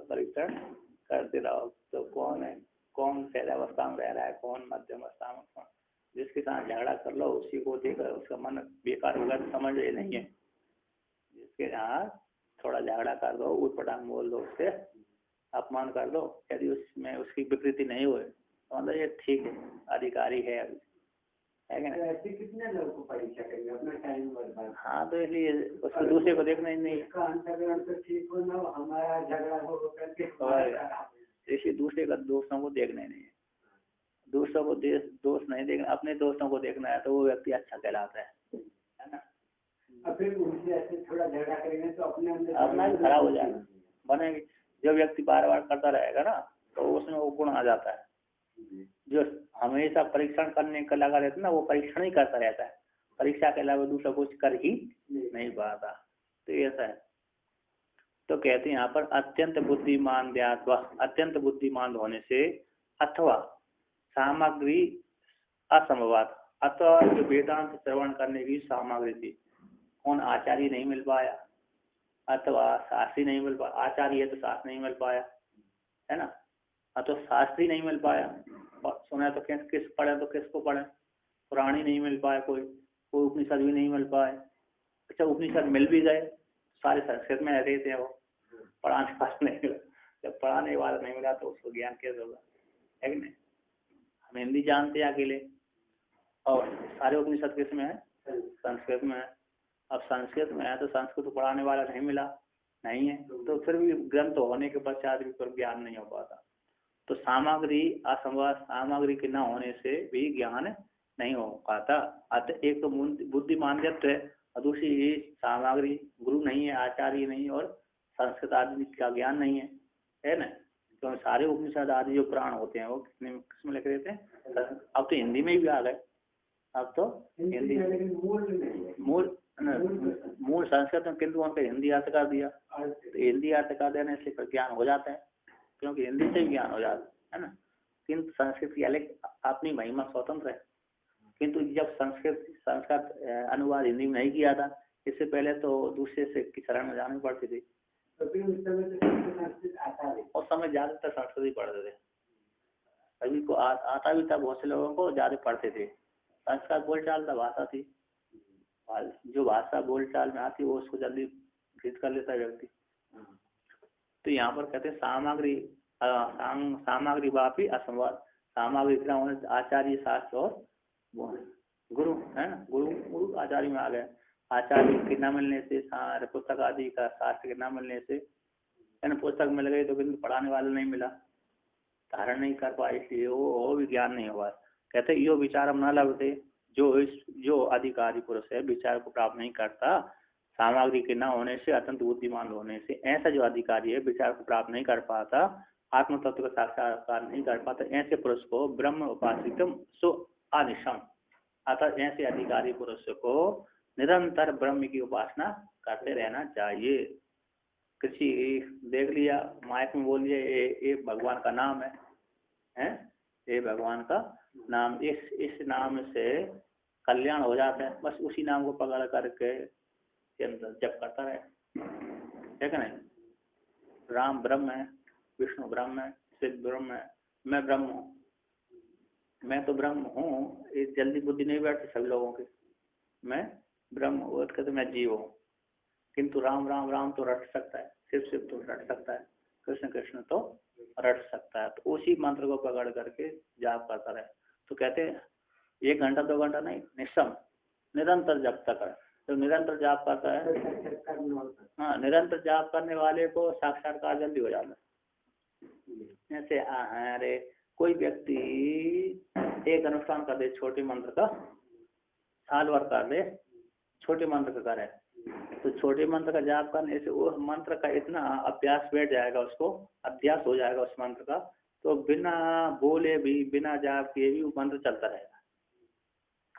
परीक्षण करते रहो तो कौन है, कौन सहजावस्था में रह रहा है, कौन मध्यम अवस्था में, कौन। जिसके साथ झगड़ा कर लो उसी को देखकर उसका मन बेकार होगा तो समझ ये नहीं है। जिसके यहाँ थोड़ा झगड़ा कर दो, उठ पटांग बोल दो, उससे अपमान कर दो, यदि उसमें उसकी विकृति नहीं हुए तो मतलब ये ठीक है, अधिकारी है अभी, है क्या? ऐसे कितने लोगों को परीक्षा करेंगे, अपना टाइम बर्बाद। हाँ, तो इसलिए उसको दूसरे को देखना ही नहीं। इसका अंतर्ग्रहण तो ठीक हो ना, हमारा झगड़ा हो करके इसलिए दूसरे का दोस्तों को देखना ही नहीं है। दूसरों को दोष नहीं देखना, अपने दोस्तों को देखना है तो वो व्यक्ति अच्छा कहलाता है ना। अब फिर उनसे ऐसे थोड़ा झगड़ा करेंगे तो अपने अंदर अपना भी खराब हो जाएगा, बनेगी। जो व्यक्ति बार बार करता रहेगा ना तो उसमें वो गुण आ जाता है। जो हमेशा परीक्षण करने का लगा रहता है ना, वो परीक्षण ही करता रहता है, परीक्षा के अलावा दूसरा कुछ कर ही नहीं पाता। तो ऐसा है। तो कहते हैं यहाँ पर अत्यंत बुद्धिमान ज्ञात्वा, अत्यंत बुद्धिमान होने से, अथवा सामग्री असंभवात, अथवा जो वेदांत श्रवण करने की सामग्री थी, कौन आचार्य नहीं मिल पाया, अथवा शास्त्री नहीं मिल पाया। आचार्य है तो शास्त्र नहीं मिल पाया, है ना। तो शास्त्री नहीं मिल पाया, सुना तो किस पढ़े तो किसको पढ़े, पुराण ही नहीं मिल पाया, कोई उपनिषद भी नहीं मिल पाए। अच्छा, उपनिषद मिल भी गए, सारे संस्कृत में रहते थे, वो पढ़ाने वाला नहीं मिला। जब पढ़ाने वाला नहीं मिला तो उसको ज्ञान कैसे होगा, है कि नहीं। हम हिंदी जानते हैं अकेले, और सारे उपनिषद किस में है, संस्कृत में है। अब संस्कृत में है तो संस्कृत पढ़ाने वाला नहीं मिला, नहीं है, तो फिर भी ग्रंथ होने के पश्चात भी पर ज्ञान नहीं हो पाता। तो सामग्री असंभव, सामग्री के न होने से भी ज्ञान नहीं हो पाता। अतः एक तो बुद्धिमान्यत्व है, और दूसरी सामग्री, गुरु नहीं है, आचार्य नहीं, और संस्कृत आदि का ज्ञान नहीं है ना। तो सारे उपनिषद आदि जो पुराण होते हैं वो किसमें लिखे रहते हैं, अब तो हिंदी में भी आ गए। अब तो हिंदी मूल संस्कृत में, किंतु उनका हिंदी अर्थ कर दिया, तो हिंदी अर्थ कर देने से फिर ज्ञान हो जाता है, क्योंकि हिंदी से भी ज्ञान हो जाता है ना। किंतु संस्कृत की अलग अपनी महिमा स्वतंत्र है। किंतु जब संस्कृत अनुवाद हिंदी में नहीं किया था, इससे पहले तो दूसरे से की शरण में जानी पड़ती थी, तो फिर उस समय तो संस्कृत आता है, उस समय ज्यादातर संस्कृत ही पढ़ते थे। सभी को आता भी था, बहुत से लोगों को ज्यादा पढ़ते थे। संस्कृत बोलचाल का भाषा थी, जो भाषा बोलचाल में आती वो उसको जल्दी ग्रहित कर लेता है व्यक्ति। तो यहाँ पर कहते हैं सामग्री वापी असंवाद, सामग्री होने आचार्य शास्त्र और गुरु है ना, गुरु आचार्य में आ गए। आचार्य के न मिलने से, पुस्तक आदि का शास्त्र के न मिलने से, है ना, पुस्तक मिल गई तो किन्तु पढ़ाने वाला नहीं मिला, धारण नहीं कर पाए, इसलिए वो भी ज्ञान नहीं हुआ। कहते यो विचारम न लभते, जो अधिकारी पुरुष है विचार को प्राप्त नहीं करता, सामग्री के न होने से, अत्यंत बुद्धिमान होने से, ऐसा जो अधिकारी है विचार को प्राप्त नहीं कर पाता, आत्म तत्व का साक्षात्कार नहीं कर पाता, ऐसे पुरुष को ब्रह्म उपासितम सो अनिशम, अतः ऐसे अधिकारी पुरुष को निरंतर ब्रह्म की उपासना करते रहना चाहिए। किसी देख लिया, माइक में बोल लिया, ये भगवान का नाम है, ये भगवान का नाम, इस नाम से कल्याण हो जाता है, बस उसी नाम को पकड़ करके जप करता रहे, है कि नहीं। राम ब्रह्म है, विष्णु ब्रह्म है, शिव ब्रह्म है, मैं ब्रह्म हूँ, मैं तो ब्रह्म हूँ। ये जल्दी बुद्धि नहीं बैठती सभी लोगों की, मैं ब्रह्म हूँ कहते मैं जीव हूँ। किंतु राम राम राम तो रट सकता है, शिव शिव तो रट सकता है, कृष्ण कृष्ण तो रट सकता है। तो उसी मंत्र को पकड़ करके जाप करता रहे। तो कहते हैं 1 घंटा 2 घंटा नहीं, निश्चम निरंतर जप तक है। तो निरंतर जाप करता है, हाँ, निरंतर जाप करने वाले को साक्षात्कार जल्दी हो जाता है। जैसे अरे कोई व्यक्ति एक अनुष्ठान कर दे, छोटे मंत्र का, साल भर कर दे, छोटे मंत्र का करे, तो छोटे मंत्र का जाप करने से वो मंत्र का इतना अभ्यास बैठ जाएगा, उसको अभ्यास हो जाएगा उस मंत्र का, तो बिना बोले भी, बिना जाप किए भी वो मंत्र चलता रहेगा।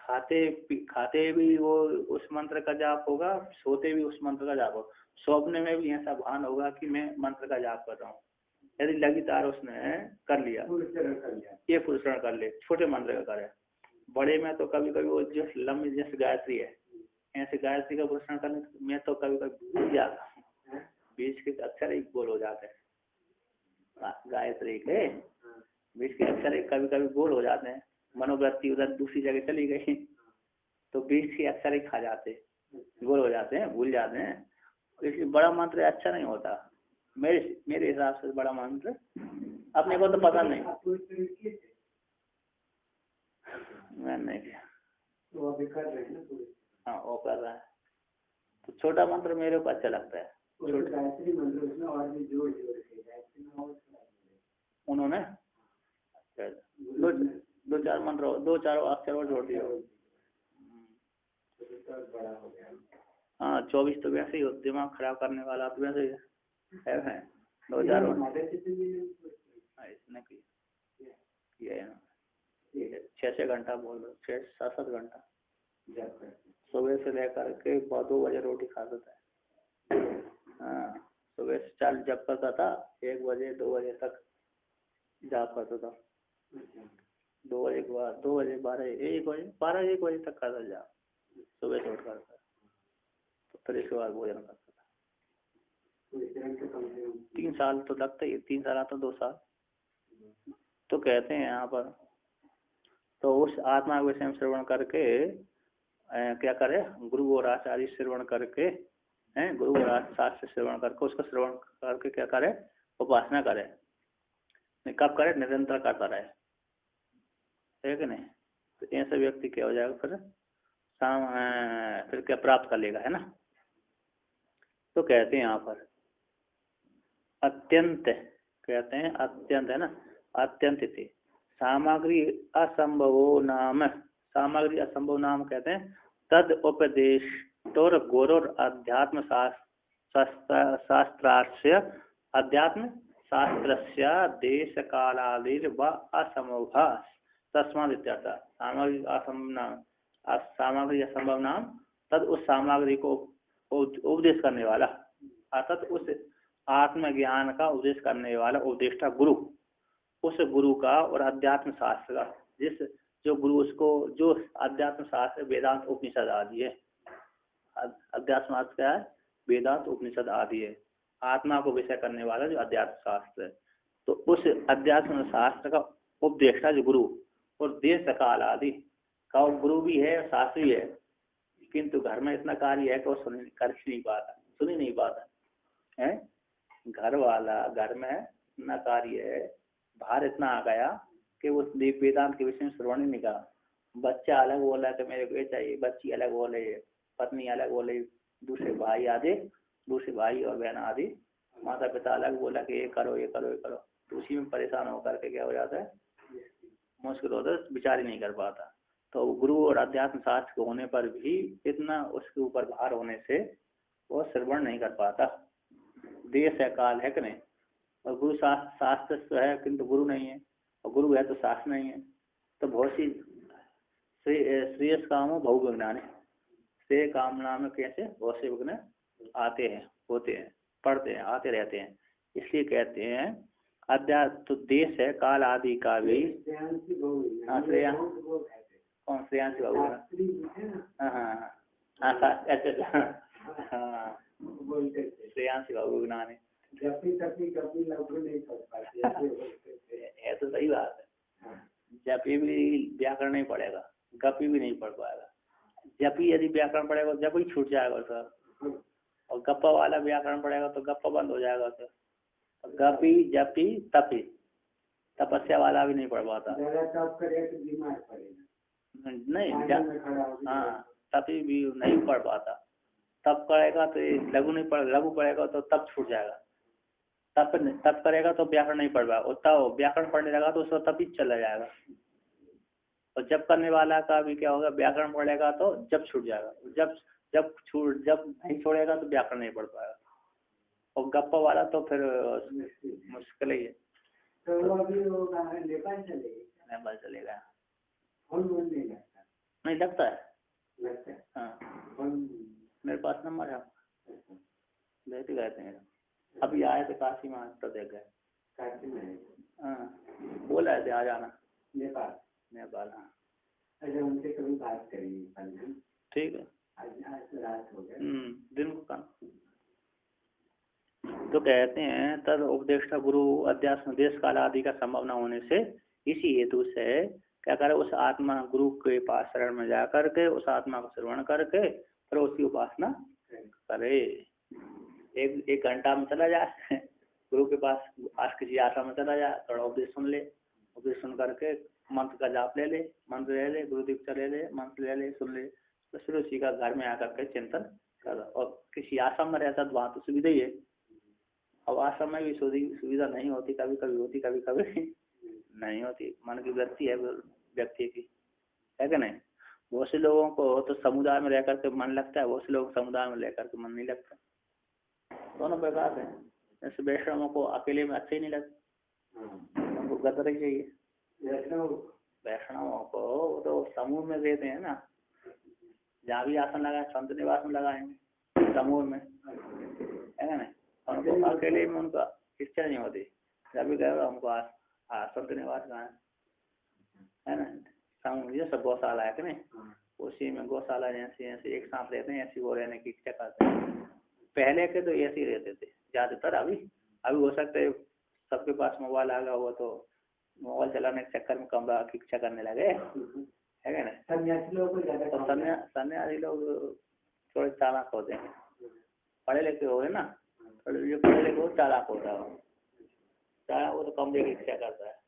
खाते भी वो उस मंत्र का जाप होगा, सोते भी उस मंत्र का जाप होगा, स्वप्न में भी ऐसा भान होगा कि मैं मंत्र का जाप कर रहा हूँ। यदि लगातार उसने कर लिया, ये पुरुषरण कर ले, छोटे मंत्र का करे। बड़े में तो कभी कभी वो जो लंबी जैसे गायत्री है, ऐसे गायत्री का पुरुषरण करने में तो कभी कभी भूल जाता हूँ, बीच के अक्षर ही गोल हो जाते हैं। गायत्री के बीच के अक्षर कभी कभी गोल हो जाते हैं, मनोवृत्ति उधर दूसरी जगह चली गई तो बीच के अक्षर ही खा जाते, गोल हो जाते हैं, भूल जाते हैं। इसलिए बड़ा मंत्र अच्छा नहीं होता मेरे हिसाब से। बड़ा मंत्र अपने को तो पता नहीं, मैं नहीं किया। हाँ वो कर रहा है, तो छोटा मंत्र मेरे को अच्छा लगता है। उन्होंने दो चार मंत्र, 2-4 अक्षर और जोड़ दिया। हाँ 24 तो वैसे ही दिमाग खराब करने वाला तो वैसे ही है। 2000 इसने किया है ना, 6 घंटा बोल रहे, 6-7 घंटा सुबह से लेकर के 2 बजे रोटी खाता था। हाँ सुबह से 40 जब करता था, 1 बजे 2 बजे तक जाप करता था। 2 बजे के बाद 2 बजे 12-1 बजे तक करता जाप सुबह से उठ कर, तो फिर इसके बाद भोजन करता था। 3 साल तो लगता ही, 3 साल आता 2 साल तो कहते हैं यहाँ पर। तो उस आत्मा के विषय में श्रवण करके क्या करे, गुरु और आचार्य श्रवण करके, गुरु और शास्त्र श्रवण करके उसका श्रवण करके क्या करे, उपासना करे। कब करे, निरंतर करता रहे, है कि नहीं। तो ऐसा व्यक्ति क्या हो जाएगा, फिर क्या प्राप्त कर लेगा, है ना। तो कहते हैं यहाँ पर अत्यंत, कहते हैं अत्यंत, है ना, अत्यंत थे सामग्री असंभवो नाम, सामग्री असंभव नाम कहते हैं तद उपदेश तोर गौरव अध्यात्म शास्त्रास्य, अध्यात्म शास्त्रस्य देश कालादिर व असंभव तस्माद इत्यर्थ। सामग्री असंभव नाम तद, उस सामग्री को उपदेश करने वाला, अर्थात उस आत्मज्ञान का उपदेश करने वाला उपदेष्टा गुरु, उस गुरु का और अध्यात्म शास्त्र का, जिस जो गुरु उसको, जो अध्यात्म शास्त्र वेदांत उपनिषद आदि है, अध्यात्म शास्त्र क्या है, वेदांत उपनिषद आदि है, आत्मा को विषय करने वाला जो अध्यात्म शास्त्र है। तो उस अध्यात्म शास्त्र का उपदेष्टा जो गुरु और देश काल आदि का गुरु भी है, शास्त्री भी है, किंतु घर में इतना कार्य है कि वो सुन ही नहीं पाता है। घर वाला घर में इतना कार्य है, बाहर इतना आ गया कि वो वेदांत के विषय में श्रवण ही नहीं करा। बच्चा अलग बोला कि मेरे को ये चाहिए, बच्ची अलग बोले, पत्नी अलग बोले, दूसरे भाई और बहन आदि, माता पिता अलग बोला कि ये करो ये करो ये करो, तो उसी में परेशान होकर के क्या हो जाता है, मुश्किल होता है, विचार ही नहीं कर पाता। तो गुरु और अध्यात्म शास्त्र होने पर भी इतना उसके ऊपर भार होने से वो श्रवण नहीं कर पाता। देश है, काल है कि नहीं, और गुरु शास्त्र तो है किंतु गुरु नहीं है, और गुरु है तो शास्त्र नहीं है। तो बहुत सी श्रेयस कामो बहु विज्ञान है, श्रेय कामना में कैसे बहुत से विघ्न आते हैं, होते हैं, पढ़ते हैं, आते रहते हैं। इसलिए कहते हैं अध्यात्म तो देश है, काल आदि का भी श्रेयांशी बाबू, हाँ श्रेयांशी बाबू विज्ञान है, है तो सही बात है। जपी भी व्याकरण नहीं पड़ेगा, गपी भी नहीं पढ़ पाएगा। जपी यदि व्याकरण पढ़ेगा जप ही छूट जाएगा सर, और गप्पा वाला व्याकरण पढ़ेगा तो गप्पा बंद हो जाएगा सर। गपी जपी तपी, तपस्या वाला भी नहीं पढ़ पाता, नहीं हाँ तपी भी नहीं पढ़ पाता। तप करेगा तो लघु नहीं पढ़, लघु पढ़ेगा तो तप छूट जाएगा, तप करेगा तो व्याकरण नहीं पढ़ पाएगा, तब व्याकरण पढ़ने लगा तो उसका तप ही चला जाएगा। और जब करने वाला का भी क्या होगा, व्याकरण पढ़ेगा तो जब छूट जाएगा, जब नहीं छोड़ेगा तो व्याकरण नहीं पढ़ पाएगा। और गप्पा वाला तो फिर मुश्किल ही है। तो अभी नेपाल चलेगा, नहीं लगता है। लगता है। हाँ कौन? मेरे पास नंबर है, देते गए थे। अभी आए थे काशी में, तो देख गए। काशी में? हाँ बोला है आ जाना। नेपाल? नेपाल हाँ। अच्छा उनसे कभी बात करेंगे कल। ठीक है। आज तो रात हो गया। दिन को काम। तो कहते हैं तद उपदेष्टा गुरु अध्यात्म देश काल आदि का संभव न होने से इसी हेतु से क्या करे, उस आत्मा गुरु के पास शरण में जा करके उस आत्मा को श्रवण करके फिर उसकी उपासना करे। एक घंटा में चला जाए गुरु के पास, आज किसी आश्रम में चला जाए, थोड़ा उपदेश सुन ले, उपदेश सुन करके मंत्र का जाप ले ले, मंत्र ले ले, गुरु दीक्षा ले ले, मंत्र ले ले, सुन ले, तो फिर उसी का घर में आकर के चिंतन कर। और किसी आश्रम में रहता तो वहाँ तो सुविधा ही है। अब आश्रम में भी सुविधा नहीं होती, कभी कभी होती, कभी कभी नहीं होती। मन की वृत्ति है व्यक्ति की, है कि नहीं। बहुत से लोगों को तो समुदाय में रह करके मन लगता है, बहुत से लोग समुदाय में रह करके मन नहीं लगता। दोनों प्रकार है। जैसे वैष्णवों को अकेले में अच्छे ही नहीं लगता, उनको गदर ही चाहिए। वैष्णवों को तो समूह में रहते हैं ना, जहाँ भी आसन लगाए संत निवास में लगाएंगे समूह में, है ना। उनको अकेले में उनका इच्छा नहीं होती, जब भी गए हमको संत निवास कहाँ है ना। समूह जैसे गौशाला है कि नहीं, उसी में गौशाला जैसे ऐसे एक साथ रहते हैं, ऐसी वो रहने की इच्छा करते हैं। पहले के तो ऐसे ही रहते थे ज्यादातर। अभी हो सकता है सबके पास मोबाइल आ गया हुआ तो मोबाइल चलाने के चक्कर में कमरा की इच्छा करने लगे, है क्या ना। सन्यासी लोग सन्यासी लोग थोड़े चालाक होते हैं, पढ़े लिखे हो गए ना, थोड़े जो पढ़े लिखे हो चालाक होता है, चालाक वो तो कमरे की इच्छा करता है।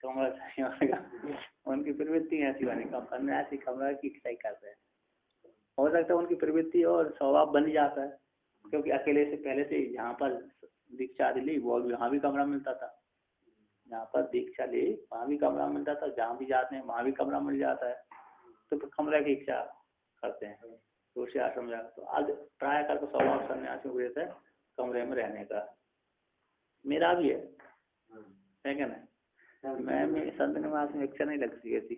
कमरा चाहिए, उनकी प्रवृत्ति ऐसी बनी, सन्यासी कमरा की इच्छा ही करते हैं। हो सकता है उनकी प्रवृत्ति और स्वभाव बन जाता है, क्योंकि अकेले से पहले से जहाँ पर दीक्षा आदि ली वो वहाँ भी कमरा मिलता था, जहाँ पर दीक्षा ली वहाँ भी कमरा मिलता था, जहाँ भी जाते हैं वहाँ भी कमरा मिल जाता है, तो फिर कमरे की इच्छा करते हैं दूसरे आश्रम जाकर। तो आज प्राय कर स्वभाव सन्यासियों को रहता है कमरे में रहने का। मेरा भी है क्या ना। मैं संत निवास में इच्छा नहीं लगती ऐसी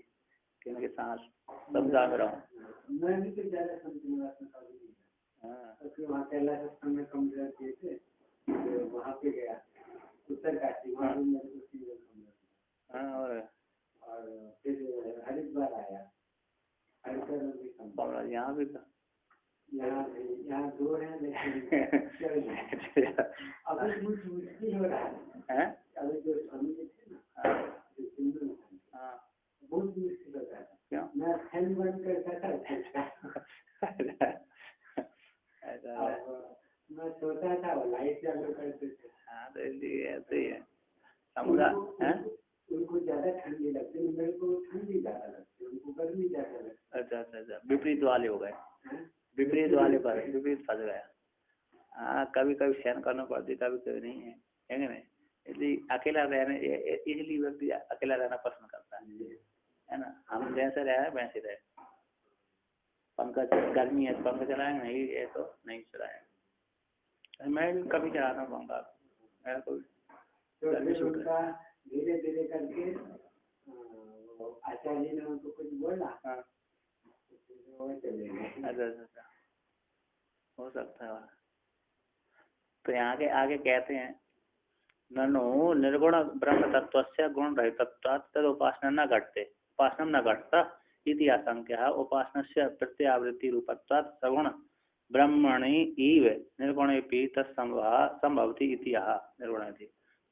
कि उनके साथ समुदाय में रहूँ। मैं भी तो ज़्यादा संत निवास में कभी नहीं गया, क्योंकि वहाँ कैलाश स्थान में कमरे किए थे, तो वहाँ पे गया उत्तरकाशी, वहाँ भी मेरे को सिंगल कमरा। और फिर हरिद्वार आया, हरिद्वार में भी कमरा। यहाँ भी यहाँ दो हैं, लेकिन अभी कुछ मुश्किल हो रहा है। अभी जो स्वामी जी थे ना, जो सिंगल हाँ बहुत मुश्किल होता है। क्यों? मैं फैन बंद करता था मैं सोता था वो लाइट चालू करते थे। हाँ तो इसलिए ऐसे ही है समुदाय। उनको ज्यादा ठंडी लगती है, मेरे को ठंडी ज्यादा लगती है, उनको गर्मी ज्यादा लगती है। अच्छा विपरीत वाले हो गए, विपरीत वाले पर विपरीत फंस गया। हाँ कभी कभी सहन करना पड़ती, कभी कभी नहीं है कि नहीं। इसलिए अकेला रहने, इसलिए व्यक्ति अकेला रहना पसंद करता है ना। हम जैसे रहे वैसे रहे। पंखा गर्मी है तो पंखा चलाएंगे, नहीं है तो नहीं चलाएंगे। मैं भी कभी चलाता हूँ पंखा, मेरा कोई धीरे धीरे करके आचार्य जी ने उनको कुछ बोला। हाँ अच्छा हो सकता है। तो यहाँ के आगे कहते हैं ननु निर्गुण ब्रह्म तत्व से गुण रहितत्वात् तद उपासना न घटते, उपासना न घटता इति आशंक्य उपासना से प्रत्यावृत्ति रूपत्वात् सगुण ब्रह्मणि इव निर्गुणेपि तत्संभवति इति निर्गुणति।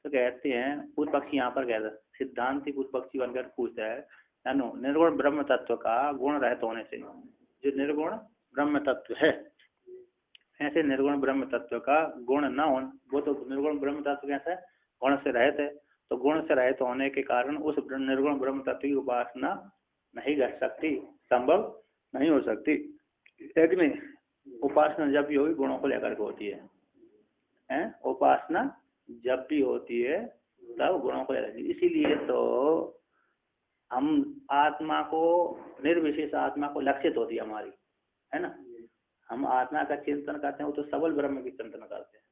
तो कहते हैं पूर्व पक्षी यहाँ पर कहते सिद्धांति पूर्व पक्षी बनकर पूछता है ननु निर्गुण ब्रह्म तत्व का गुण रहित होने से, जो निर्गुण ब्रह्म तत्व है ऐसे निर्गुण ब्रह्म तत्व का गुण न हो, वो तो निर्गुण ब्रह्म तत्व कैसा है, गुण से रहित है। तो गुण से रहित होने के कारण उस निर्गुण ब्रह्म तत्व की उपासना नहीं कर सकती, संभव नहीं हो सकती। एक नहीं, उपासना जब भी होगी गुणों को लेकर के होती है। उपासना जब भी होती है तब गुणों को लेकर। इसीलिए तो हम आत्मा को, निर्विशेष आत्मा को लक्षित होती है हमारी, है ना। हम आत्मा का चिंतन करते हैं, वो तो सबल ब्रह्म की चिंतन करते हैं।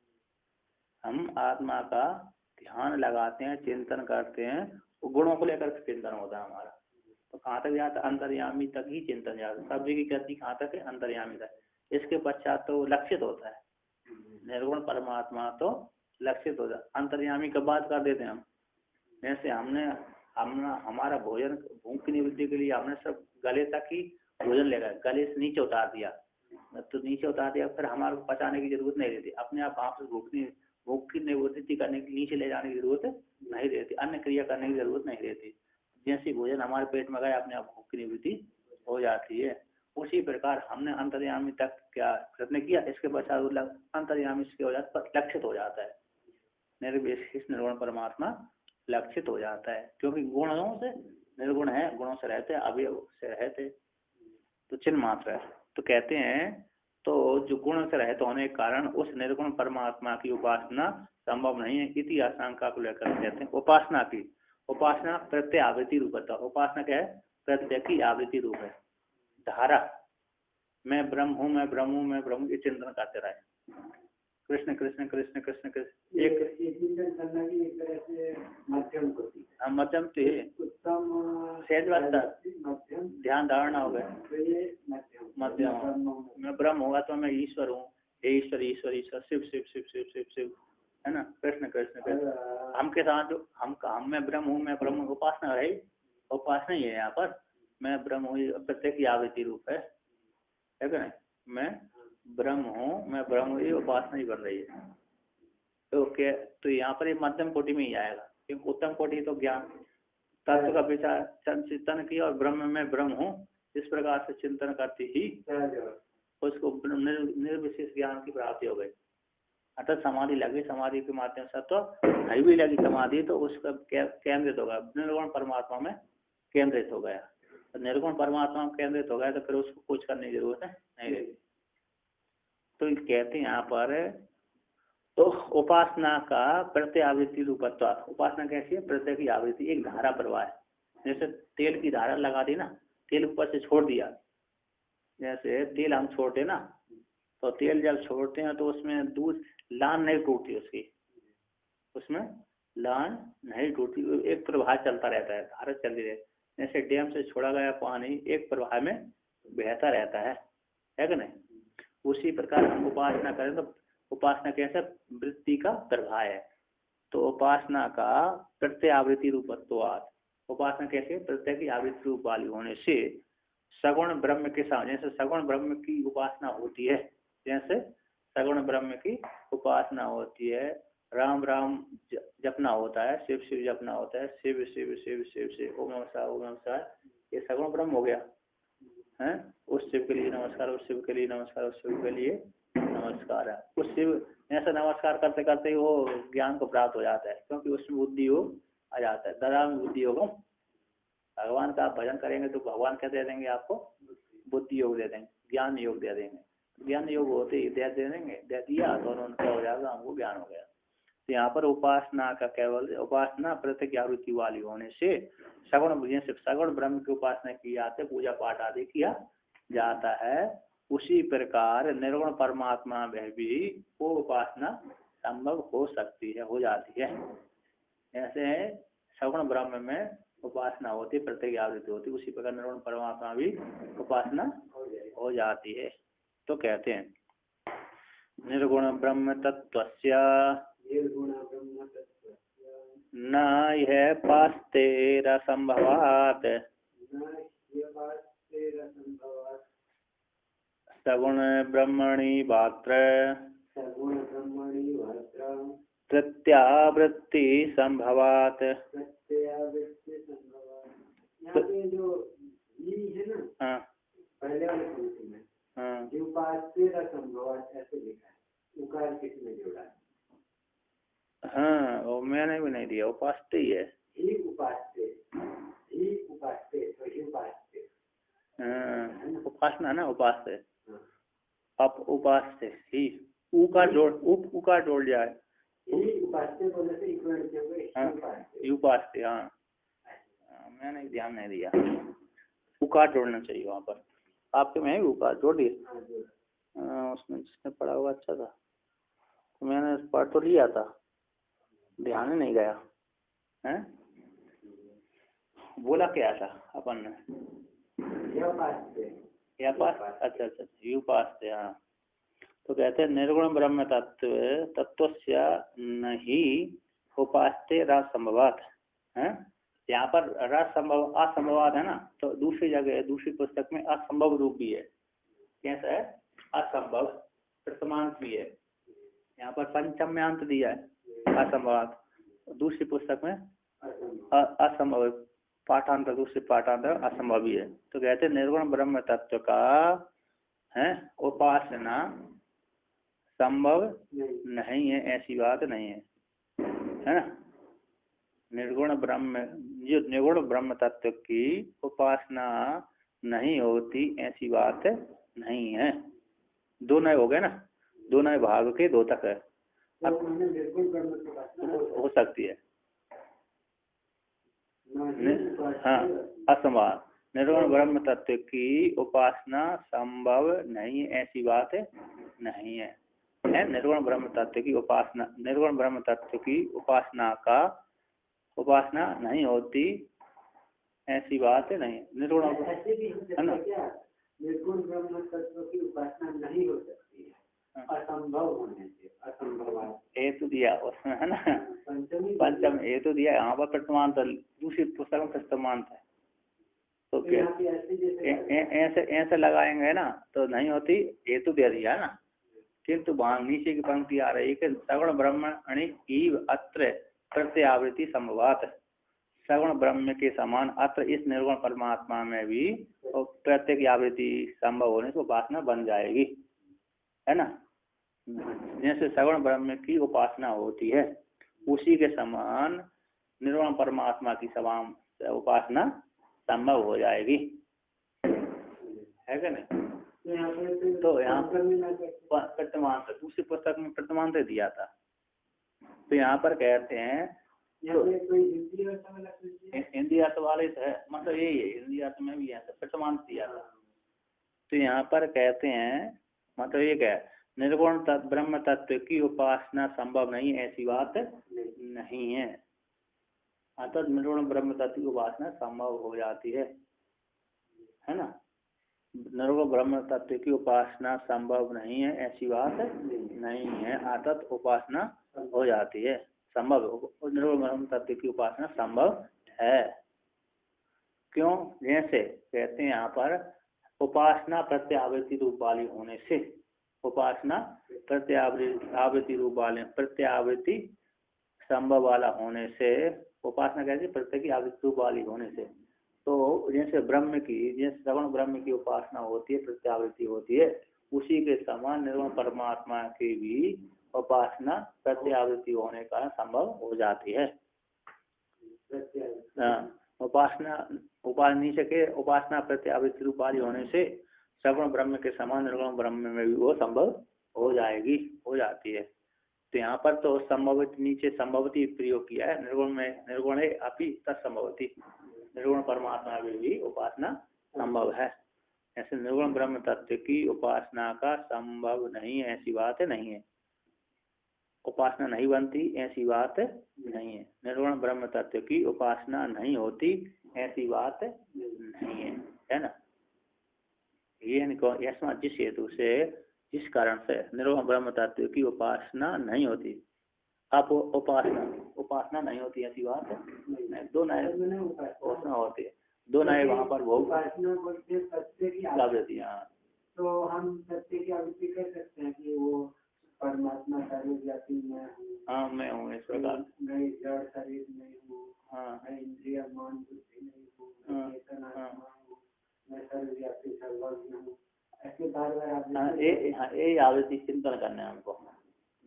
हम आत्मा का ध्यान लगाते हैं, चिंतन करते हैं, वो गुणों को लेकर चिंतन होता है हमारा। तो कहाँ तक जाता है? अंतर्यामी तक ही चिंतन जाता है। सब्जी की गति कहाँ तक है? अंतर्यामी तक। इसके पश्चात तो लक्षित होता है। निर्गुण परमात्मा तो लक्षित होता है। अंतर्यामी कब बात कर देते हैं हम? जैसे हमने हमारा भोजन, भूख की निवृत्ति के लिए हमने सब गले तक ही भोजन ले गए, गले से नीचे उतार दिया, तो नीचे उतार दिया, फिर हमारे को पचाने की जरूरत नहीं रहती। अपने आप वहाँ से भूख की निवृत्ति करने के नीचे ले जाने की जरूरत नहीं रहती, अन्य क्रिया करने की जरूरत नहीं रहती। जैसे भोजन हमारे पेट में गया, अपने आप भूख की निवृत्ति हो जाती है। उसी प्रकार हमने अंतर्यामी तक क्या प्रयत्न किया, इसके पश्चात अंतर्यामी इसके हो जाता है, लक्षित हो जाता है। निर्विशेष निर्गुण परमात्मा लक्षित हो जाता है, क्योंकि गुणों से निर्गुण है, गुणों से रहते, अवयव से रहते, तो चिन्ह मात्र है। तो कहते हैं तो जो गुण से रहित होने के कारण उस निर्गुण परमात्मा की उपासना संभव नहीं है। इति आशंका को लेकर कहते हैं उपासना प्रत्यय आवृत्ति रूप है। उपासना क्या है? प्रत्यय की आवृत्ति रूप है। धारा मैं ब्रह्म हूँ, मैं ब्रह्म हूँ, मैं ब्रह्म, ये चिंतन करते रहे, कृष्ण कृष्ण कृष्ण कृष्ण कृष्ण। एक चिंतन करना की एक तरह से मध्यम कोटि। हाँ, मध्यम तो उत्तम सहज वास्ता मध्यम ध्यान धारणा हो गया। तो ये मध्यम मैं ब्रह्म होगा तो मैं ईश्वर हूँ, हे ईश्वर ईश्वर ईश्वर, शिव शिव शिव शिव शिव शिव, है ना, कृष्ण कृष्ण कृष्ण। हम के साथ जो हम मैं ब्रह्म हूँ, मैं ब्रह्म, उपासना है, उपासना ही है यहाँ पर। मैं ब्रह्म हूँ प्रत्येक की आवृत्ति रूप है क्या नहीं? मैं ब्रह्म हूँ, मैं ब्रह्म हूँ, ये उपासना ही बन रही है। तो क्या, तो यहाँ पर ये मध्यम कोटि में ही आएगा, क्योंकि उत्तम कोटि तो ज्ञान तत्व का विचार चिंतन किया और ब्रह्म में ब्रह्म हूँ इस प्रकार से चिंतन करती ही उसको निर्विशेष ज्ञान की प्राप्ति हो गई। अर्थात समाधि लगी, समाधि के माध्यम से तो नहीं भी लगी समाधि, तो उसका केंद्रित हो गया, निर्गुण परमात्मा में केंद्रित हो गया। तो निर्गुण परमात्मा में केंद्रित हो गया तो फिर उसको कुछ करने की जरूरत नहीं रहेगी। तो कहते हैं यहाँ पर तो उपासना का प्रत्यय आवृत्ति रूपत्व। उपासना कैसी है? प्रत्यय की आवृत्ति, एक धारा प्रवाह है। जैसे तेल की धारा लगा दी ना, तेल ऊपर से छोड़ दिया, जैसे तेल हम छोड़ते ना, तो तेल जब छोड़ते हैं तो उसमें दूध लान नहीं टूटती, उसमें लान नहीं टूटती, एक प्रवाह चलता रहता है, धारा चलती रहती है। जैसे डैम से छोड़ा गया पानी एक प्रवाह में बहता रहता है कि नहीं? उसी प्रकार हम उपासना करें तो उपासना कैसा? वृत्ति का प्रवाह है। तो उपासना का प्रत्यय आवृत्ति रूपत्वात्, उपासना कैसे? प्रत्यय की आवृत्ति रूप वाली होने से सगुण ब्रह्म के साथ, जैसे सगुण ब्रह्म की उपासना होती है, जैसे सगुण ब्रह्म की उपासना होती है, राम राम जपना होता है, शिव शिव जपना होता है, शिव शिव शिव शिव शिव, ओम नमः शिवाय ओम नमः शिवाय, ये सगुण ब्रह्म हो गया है। उस शिव के लिए नमस्कार, उस शिव के लिए नमस्कार, उस शिव के लिए नमस्कार है। उस शिव ऐसा नमस्कार करते करते ही वो ज्ञान को प्राप्त हो जाता है, क्योंकि उसमें बुद्धि योग आ जाता है। दरा में बुद्धि योग, भगवान का आप भजन करेंगे तो भगवान क्या दे देंगे आपको? बुद्धि योग दे देंगे, ज्ञान योग दे देंगे। ज्ञान योग होते ही दे देंगे, दे दिया तो उनका हो जाएगा, हमको ज्ञान हो गया। तो यहाँ पर उपासना का केवल उपासना प्रत्येक आवृत्ति वाली होने से सगुण, जैसे सगुण ब्रह्म की उपासना की जाती है, पूजा पाठ आदि किया जाता है, उसी प्रकार निर्गुण परमात्मा में भी वो उपासना संभव हो सकती है, हो जाती है। ऐसे सगुण ब्रह्म में उपासना होती है, प्रत्येक आवृत्ति होती है, उसी प्रकार निर्गुण परमात्मा भी उपासना हो जाती है। तो कहते हैं निर्गुण ब्रह्म तत्वस्य न यह पास्तेर संभवात सगुण ब्रह्मणि मात्र प्रत्यावृत्ति संभवात। जो है ना, हाँ, पहले वाले पंक्ति में जो संभवात ऐसे लिखा है, उकार किसने जोड़ा है? हाँ, वो मैंने भी नहीं दिया, उपास्ते ही है, ही उपास्ते, ही उपास्ते, तो ही उपास्ते। हाँ, उपासना ना, उपास्ते, अब उपास्ते ही उकार जोड़ जाए, उपास्ते बोलने से उपास्ते। हाँ, मैंने ध्यान नहीं दिया, उकार जोड़ना चाहिए वहाँ पर। आपके में उकार जोड़ दिए, उसमें जिसने पढ़ा हुआ अच्छा था, तो मैंने पढ़ तो लिया था, ध्यान ही नहीं गया है। बोला क्या था अपन ने? या पास, अच्छा अच्छा, यू पास थे। हाँ, तो कहते हैं निर्गुण ब्रह्म तत्वस्य नहीं उपास्ते रस संभवात है। यहाँ पर रस संभव असंभवात है ना, तो दूसरी जगह दूसरी पुस्तक में असंभव रूप भी है। कैसा है? असंभव प्रथमांत भी है। यहाँ पर पंचम्यांत दिया है असंभवात, दूसरी पुस्तक में असंभव पाठांतर, दूसरी पाठांतर असंभव भी है। तो कहते हैं निर्गुण ब्रह्म तत्व का है उपासना संभव नहीं है, ऐसी बात नहीं है ना। निर्गुण ब्रह्म, जो निर्गुण ब्रह्म तत्व की उपासना नहीं होती ऐसी बात नहीं है। दो नए हो गए ना, दो नए भाग के दो तक है। अब हो सकती है हाँ असंभव। निर्गुण ब्रह्म तत्व की उपासना संभव नहीं ऐसी बात नहीं है। निर्गुण ब्रह्म तत्व की उपासना, निर्गुण ब्रह्म तत्व की उपासना का उपासना नहीं होती ऐसी बात नहीं। निर्गुण है ना, निर्गुण ब्रह्म तत्व की उपासना नहीं हो सकती है, असंभव होने से। असंभव हेतु दिया उसमें है ना, पंचम हेतु दिया। यहाँ पर प्रथमांत, दूसरी पुस्तक में प्रथमांत है। तो ऐसे ऐसे लगाएंगे ना तो नहीं होती, हेतु दे दिया ना। किंतु वहां नीचे की पंक्ति आ रही है कि सगुण ब्रह्मणि ईव अत्र प्रत्यावृत्ति संभवात। सगुण ब्रह्म के समान अत्र इस निर्गुण परमात्मा में भी प्रत्येक आवृत्ति संभव होने से उपासना बन जाएगी, है ना। जैसे सगुण ब्रह्म की उपासना होती है उसी के समान निर्गुण परमात्मा की समान उपासना संभव हो जाएगी, है क्या नहीं। तो यहाँ प्रथमांत, दूसरी पुस्तक में प्रथमांत दिया था। तो यहाँ पर कहते हैं तो हिंदी अर्थ वाले है, मतलब यही है, हिंदी अर्थ में भी है प्रथमांत दिया था। तो यहाँ पर कहते हैं मतलब ये क्या है, निर्गुण ब्रह्म तत्व की उपासना संभव नहीं ऐसी बात नहीं है। अतः निर्गुण ब्रह्म तत्व की उपासना संभव हो जाती है ना। निर्गुण ब्रह्म तत्व की उपासना संभव नहीं है ऐसी बात नहीं है, अतः उपासना हो जाती है, संभव। निर्गुण ब्रह्म तत्व की उपासना संभव है। क्यों? जैसे कहते हैं यहाँ पर उपासना प्रत्यावृत्ति रूप वाली होने से, उपासना प्रत्यावृत्ति रूप वाले, प्रत्यावृत्ति संभव वाला होने से, उपासना कहते हैं प्रत्येक की आवृत्ति रूप वाली होने से। तो जैसे ब्रह्म की, जैसे श्रवण ब्रह्म की उपासना होती है, प्रत्यावृत्ति होती है, उसी के समान निर्गुण परमात्मा की भी उपासना प्रत्यावृत्ति होने का संभव हो जाती है। उपासना प्रत्यावृत्ति रूप वाली होने से सगुण ब्रह्म के समान निर्गुण ब्रह्म में भी वो संभव हो जाएगी, हो जाती है। तो यहाँ पर तो संभवती, नीचे संभवती प्रयोग किया है। निर्गुण में निर्गुण है अपि तत्संभवती, निर्गुण परमात्मा में भी उपासना संभव है। ऐसे निर्गुण ब्रह्म तत्व की उपासना का संभव नहीं है ऐसी बात नहीं है, उपासना नहीं बनती ऐसी बात नहीं है। निर्गुण ब्रह्म तत्व की उपासना नहीं होती ऐसी बात नहीं है ना। ये जिस हेतु से, जिस कारण से निर्गुण ब्रह्म तत्व की उपासना नहीं होती। अब उपासना नहीं होती ऐसी बात नहीं। दो नए उपासना होती है, दो नए वहाँ पर बहुत आवृत्ति। तो हम सत्य की आवृत्ति कर सकते हैं कि वो परमात्मा सर्वव्यापी मैं हूँ। हाँ मैं हूँ इस प्रकार, मैं जड़ शरीर नहीं हूँ। हाँ मैं इंद्रिय मन बुद्धि नहीं हूँ, मैं चेतन आत्मा हूँ, मैं सर्वव्यापी सर्वज्ञ हूँ। ऐसे बार बार ये आवृत्ति चिंतन करना है हमको।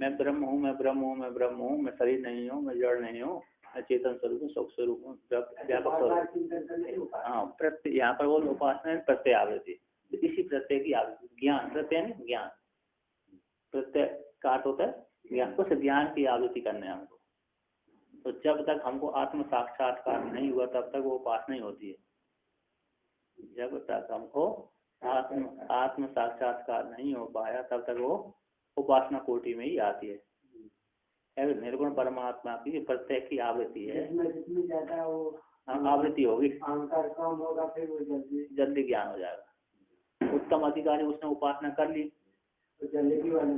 मैं ब्रह्म हूँ, मैं ब्रह्म हूँ, मैं ब्रह्म हूँ, मैं शरीर नहीं हूँ, मैं जड़ नहीं हूँ, मैं चेतन स्वरूप हूँ, सुख स्वरूप हूँ, व्यापक स्वरूप। हाँ प्रत्यय, यहाँ पर वो उपासना है प्रत्यय आवृत्ति। इसी प्रत्यय की आवृत्ति, ज्ञान प्रत्यय नहीं, ज्ञान प्रत्यय का अर्थ होता है ज्ञान। उस ज्ञान की आवृत्ति करने हैं हमको। तो जब तक हमको आत्म साक्षात्कार नहीं हुआ तब तक वो उपासना ही होती है। जब तक हमको आत्म साक्षात्कार नहीं हो पाया तब तक वो उपासना कोटि में ही आती है। निर्गुण परमात्मा की प्रत्येक की आवृत्ति है, जितनी ज्यादा वो आवृत्ति होगी, अहंकार कम होगा, फिर वो जल्दी ज्ञान हो जाएगा। उत्तम अधिकारी उसने उपासना कर ली तो जलेबी वाले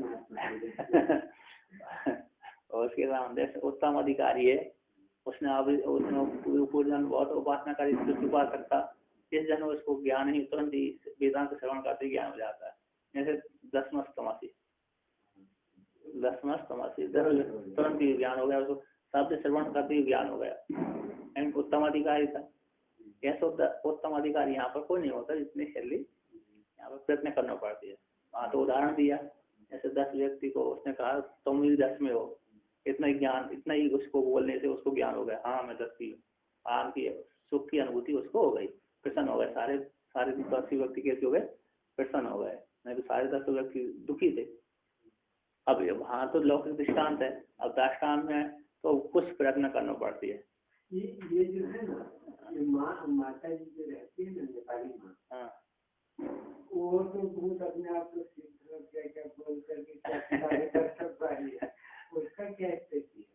और उसके नाम जैसे उत्तम अधिकारी है, उसने पूर्वजन्म बहुत उपासना करी, छुपा सकता, इस जन्म उसको ज्ञान ही तुरंत ही वेदांत श्रवण करते ज्ञान हो जाता है। जैसे दसमस्तमसी तुरंत ही ज्ञान हो गया, उसको शब्द श्रवण करते ही ज्ञान हो गया। उत्तम अधिकारी था। ऐसा उत्तम अधिकारी यहाँ पर कोई नहीं होता, जितनी शैली यहाँ पर प्रयत्न करना पड़ती है। वहाँ तो उदाहरण दिया, जैसे 10 व्यक्ति को उसने कहा तुम भी 10 में हो, इतना ही उसको बोलने से उसको ज्ञान हो गया, हाँ मैं 10 की हूँ। आराम की सुख की अनुभूति उसको हो गई, प्रसन्न हो गए। सारे 10 व्यक्ति कैसे हो गए? प्रसन्न हो गए। नहीं तो सारे 10 व्यक्ति दुखी थे। अब वहाँ तो लौकिक दृष्टांत है, अब दृष्टांत में तो कुछ प्रयत्न करना पड़ती है। ये जो है ना, ये माता जी जो रहती है ना, नेपाली माँ, हाँ, वो तो बहुत अपने आप को क्या बोल करके कर सब पाई है, उसका क्या स्थिति है?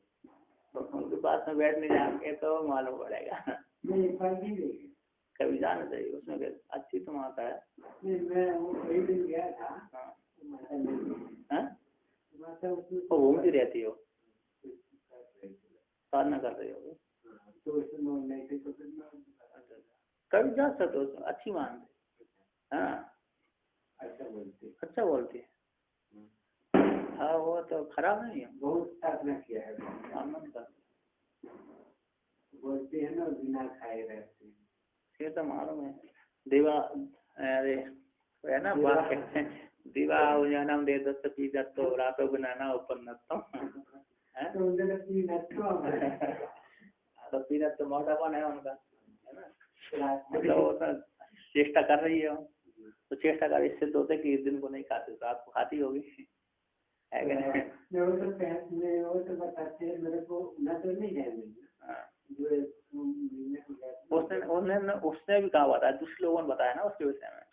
तो उनके पास में बैठने जाके तो मालूम पड़ेगा। नहीं, एक बार भी नहीं, कभी जाना चाहिए, उसमें अच्छी तो माता है। नहीं, मैं वो कई दिन गया था। हाँ, माता उसमें वो घूमती रहती हो, साधना कर रही हो, तो उसमें नहीं थे तो कभी जा सकते हो, अच्छी मानते। हाँ, अच्छा बोलती है। हाँ, वो तो खराब नहीं है, बहुत साधना किया है, बोलते हैं ना बिना खाए रहते हैं, ये तो मालूम है। दीवा अरे है ना बात कहते हैं, दीवा जन्म दे दत्त पी दत्तो रातो बनाना उपन्न तो पीनत तो मोटापन है उनका, है ना, मतलब वो चेष्टा कर रही है, तो चेष्टा कर, इससे तो होते कि दिन को नहीं खाते, तो आपको खाती होगी, है क्या? वो तो बताते हैं मेरे को, मैं तो नहीं जाएंगे। उसने भी कहा बताया, दूसरे लोगों ने बताया ना उसके विषय में,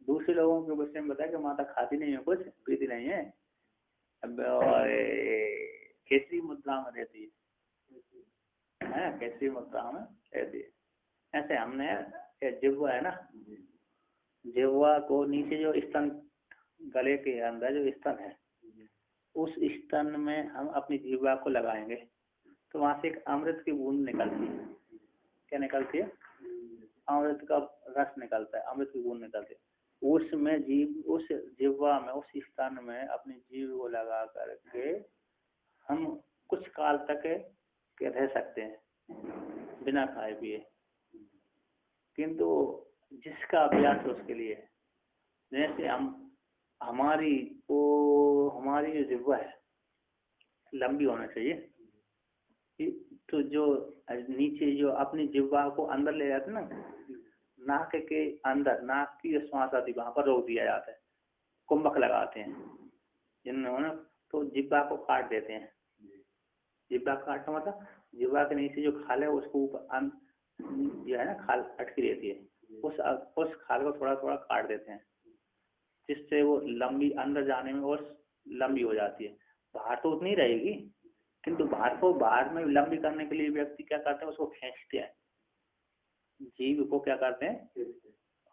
दूसरे लोगों के विषय में बताया कि माता खाती नहीं है, कुछ पीती नहीं है, और केसरी मुद्रा में रहती है, केसरी मुद्रा में रहती है। ऐसे हमने जिह्वा है ना, जिह्वा को नीचे जो स्तन, गले के अंदर जो स्तन है, उस स्तन में हम अपनी जिह्वा को लगाएंगे तो वहां से एक अमृत की बूंद निकलती है। क्या निकलती है? अमृत का रस निकलता है, अमृत की बूंद निकलती है। उसमें उस जिह्वा में, उस स्थान में अपनी जीभ को लगा करके हम कुछ काल तक रह सकते हैं बिना खाए पिए। किंतु जिसका अभ्यास है उसके लिए, जैसे हमारी जो जिह्वा है लंबी होना चाहिए, तो जो नीचे जो अपनी जिह्वा को अंदर ले जाते हैं ना, नाक के अंदर, नाक की श्वास आती वहां पर रोक दिया जाता है, कुंभक लगाते हैं जिन्होंने, तो जिह्वा को काट देते हैं। जिह्वा काटना मतलब जिह्वा के नीचे जो खाल है उसको ऊपर जो है ना, खाल अटकी रहती है, उस खाल को थोड़ा थोड़ा काट देते हैं, जिससे वो लंबी अंदर जाने में और लंबी हो जाती है। बाहर तो उतनी रहेगी, किंतु बाहर में लंबी करने के लिए व्यक्ति क्या करते हैं, उसको खींचते हैं, जीभ को क्या करते हैं,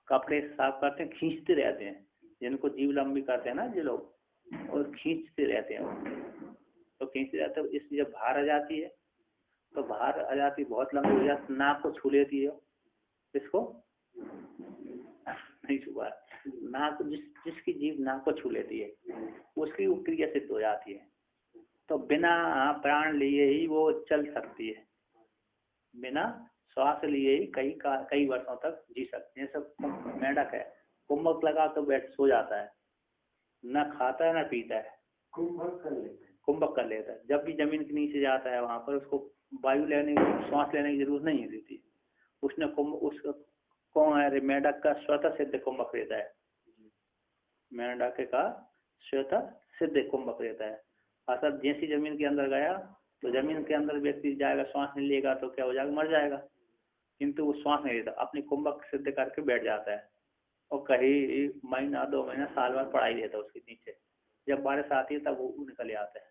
कपड़े साफ करते हैं, खींचते रहते हैं। जिनको जीभ लंबी करते हैं ना जो लोग, और खींचते रहते हैं, तो खींचते रहते हैं, इसलिए जब बाहर आ जाती है तो बाहर आ जाती, बहुत लंबी हो जाती, नाक को छू लेती है, इसको नहीं छुपा, नाक जिसकी जीभ नाक को छू लेती है उसकी वो क्रिया सिद्ध हो जाती है, तो बिना प्राण लिए ही वो चल सकती है, बिना श्वास लिए ही कई वर्षों तक जी सकते हैं। सब मेंढक है, कुंभक लगा तो बैठ सो जाता है, न खाता है न पीता है, कुंभक कर लेता है। जब भी जमीन के नीचे जाता है वहां पर उसको वायु लेने की, श्वास लेने की जरूरत नहीं रहती। उसने कौन है, मेंढक का स्वतः सिद्ध कुंभक रहता है, मेंढक का स्वतः सिद्ध कुंभक रहता है। अर्थात जैसी जमीन के अंदर गया तो जमीन के अंदर व्यक्ति जाएगा, श्वास नहीं लेगा तो क्या हो जाएगा, मर जाएगा। किंतु वो श्वास नहीं लेता, अपनी कुंभक सिद्ध करके बैठ जाता है, और कहीं महीना 2 महीना साल भर पड़ा ही रहता है उसके नीचे। जब बारिश आती है तब वो निकल आता है।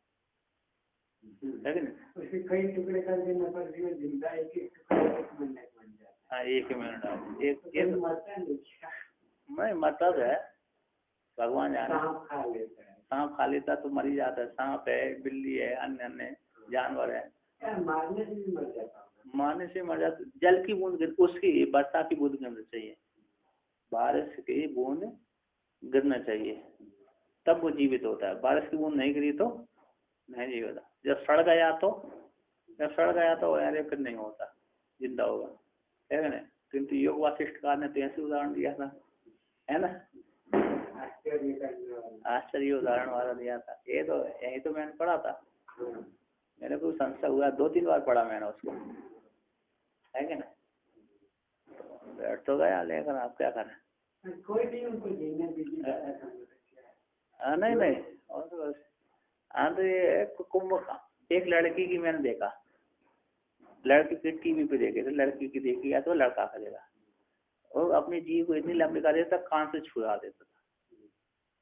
है कि नहीं? उसके कई टुकड़े कर देने पर भी जिंदा एक एक टुकड़ा 1 मिनट बन जाता हाँ, 1 मिनट है। मरता नहीं क्या? मैं मतलब है भगवान जाने। सांप खा लेता है। सांप खा लेता तो मर ही जाता है। सांप है, बिल्ली है, अन्य अन्य जानवर है, मारने से भी मर जाता है। मारने से मर जाता। जल की बूंद उसकी वर्षा की बूंद गिरनी चाहिए, बारिश की बूंद गिरना चाहिए, तब वो जीवित होता है। बारिश की बूंद नहीं गिरी तो नहीं जीवित होता। जब सड़ गया तो यार फिर नहीं होता, जिंदा होगा, है ना? किंतु योग वासिष्ठकार ने तो ऐसे उदाहरण दिया था, है ना? आश्चर्य उदाहरण वाला दिया था। ये तो यही तो मैंने पढ़ा था, मेरे को संशय हुआ, 2-3 बार पढ़ा मैंने उसको, है कि ना? बैठ तो गया, लेकिन आप क्या करें। कोई नहीं, उनको जीने दीजिए। नहीं और तो हाँ, तो ये कुंभ, एक लड़की की मैंने देखा, लड़की की टीवी पे देखे थे, लड़की की देखी या तो लड़का करेगा, और अपनी जीभ को इतनी लंबी कर देता, कान से छुड़ा देता था।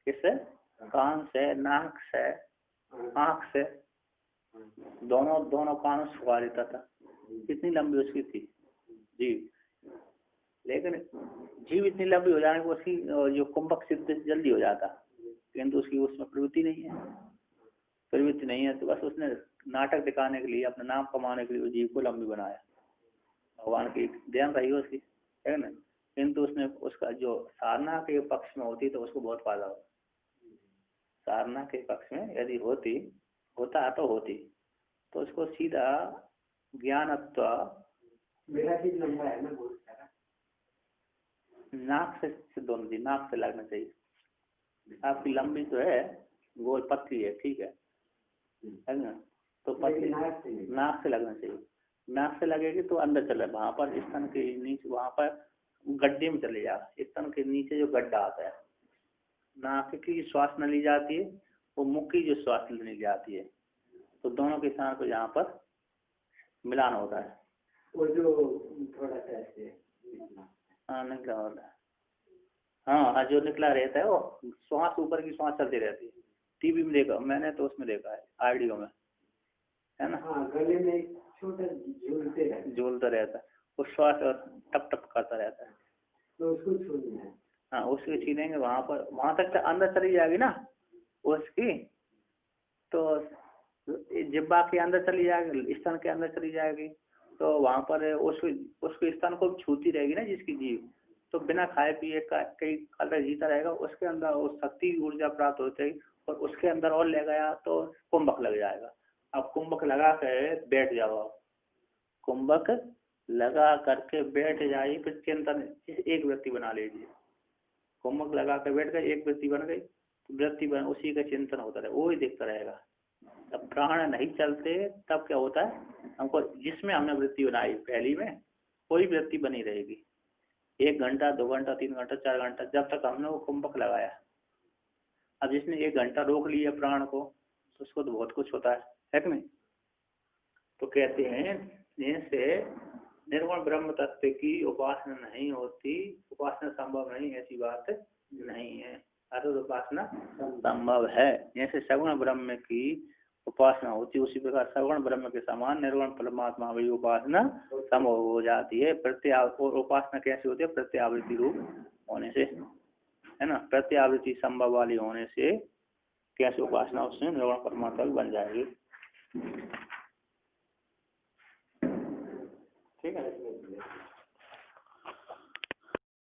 किससे? कान से, नाक से, आँख से, दोनों कानों से छुड़ा देता था। कितनी लंबी उसकी थी जीभ, लेकिन जीभ इतनी लंबी हो जाने को उसकी जो कुंभक सिद्ध जल्दी हो जाता, किंतु उसकी उसमें प्रवृत्ति नहीं है, तो बस उसने नाटक दिखाने के लिए, अपना नाम कमाने के लिए वो जीभ को लंबी बनाया। भगवान की ध्यान रही उसकी, है ना? किंतु उसने उसका जो सारना के पक्ष में होती तो उसको बहुत फायदा होता। सारना के पक्ष में यदि होता तो उसको सीधा ज्ञानत्व। मेरा भी लंबा है ना बहुत सारा। नाक से दोनों दी, नाक से लगना चाहिए। आपकी लंबी तो है, गोल पतली है, ठीक है ना? तो पतली नाक से लगना चाहिए। नाक से लगेगी तो अंदर चले, वहां पर स्तन के नीचे, वहां पर गड्ढे में चले जाएगा। स्तन के नीचे जो गड्ढा आता है, नाक की श्वास न ली जाती है, वो मुख की जो श्वास ली जाती है, तो दोनों के साथ यहाँ पर मिलान होता है। वो जो थोड़ा सा ऐसे निकला होता है, हाँ, जो निकला रहता है वो श्वास, ऊपर की श्वास चलती रहती है। टीवी में देखा मैंने, तो उसमें देखा है, आईडियो में, है ना? हाँ, गले में छोटा झूलता रहता है, वो श्वास और टप टप करता रहता है, तो उसको छूना है। हाँ, उसको छीनेंगे, वहां तक अंदर चली जाएगी ना उसकी, तो जिब्बा के अंदर चली जाएगी, स्तन के अंदर चली जाएगी, तो वहां पर उसको स्तन को छूती रहेगी ना जिसकी जीभ, तो बिना खाए पिए कई काल जीता रहेगा, उसके अंदर उस शक्ति ऊर्जा प्राप्त होती है, और उसके अंदर और ले गया तो कुंभक लग जाएगा। अब कुंभक लगा कर बैठ जाओ, कुंभक लगा करके बैठ जाइए, फिर चिंतन एक व्यक्ति बना लीजिए। कुंभक लगा कर बैठ गए, एक व्यक्ति बन गई, तो व्यक्ति बन, उसी का चिंतन होता रहे, वो ही दिखता रहेगा। अब प्राण नहीं चलते तब क्या होता है, हमको जिसमें हमने वृत्ति बनाई पहली में, कोई वृत्ति बनी रहेगी। 1 घंटा, 2 घंटा, 3 घंटा, 4 घंटा, जब तक हमने वो कुंभक लगाया। अब जिसने 1 घंटा रोक लिया प्राण को, तो उसको तो बहुत कुछ होता है कि नहीं? तो कहते हैं जैसे निर्गुण ब्रह्म तत्व की उपासना नहीं होती, उपासना संभव नहीं, ऐसी बात नहीं है। अर्थात उपासना संभव है। जैसे सगुण ब्रह्म की उपासना होती है, उसी प्रकार सगुण ब्रह्म के समान निर्गुण परमात्मा की उपासना संभव हो जाती है। उपासना कैसे होती है? प्रत्यावृत्ति रूप होने से, है ना? प्रत्यावृत्ति संभव वाली होने से कैसे उपासना उसमें निर्गुण परमात्मा बन जाएगी।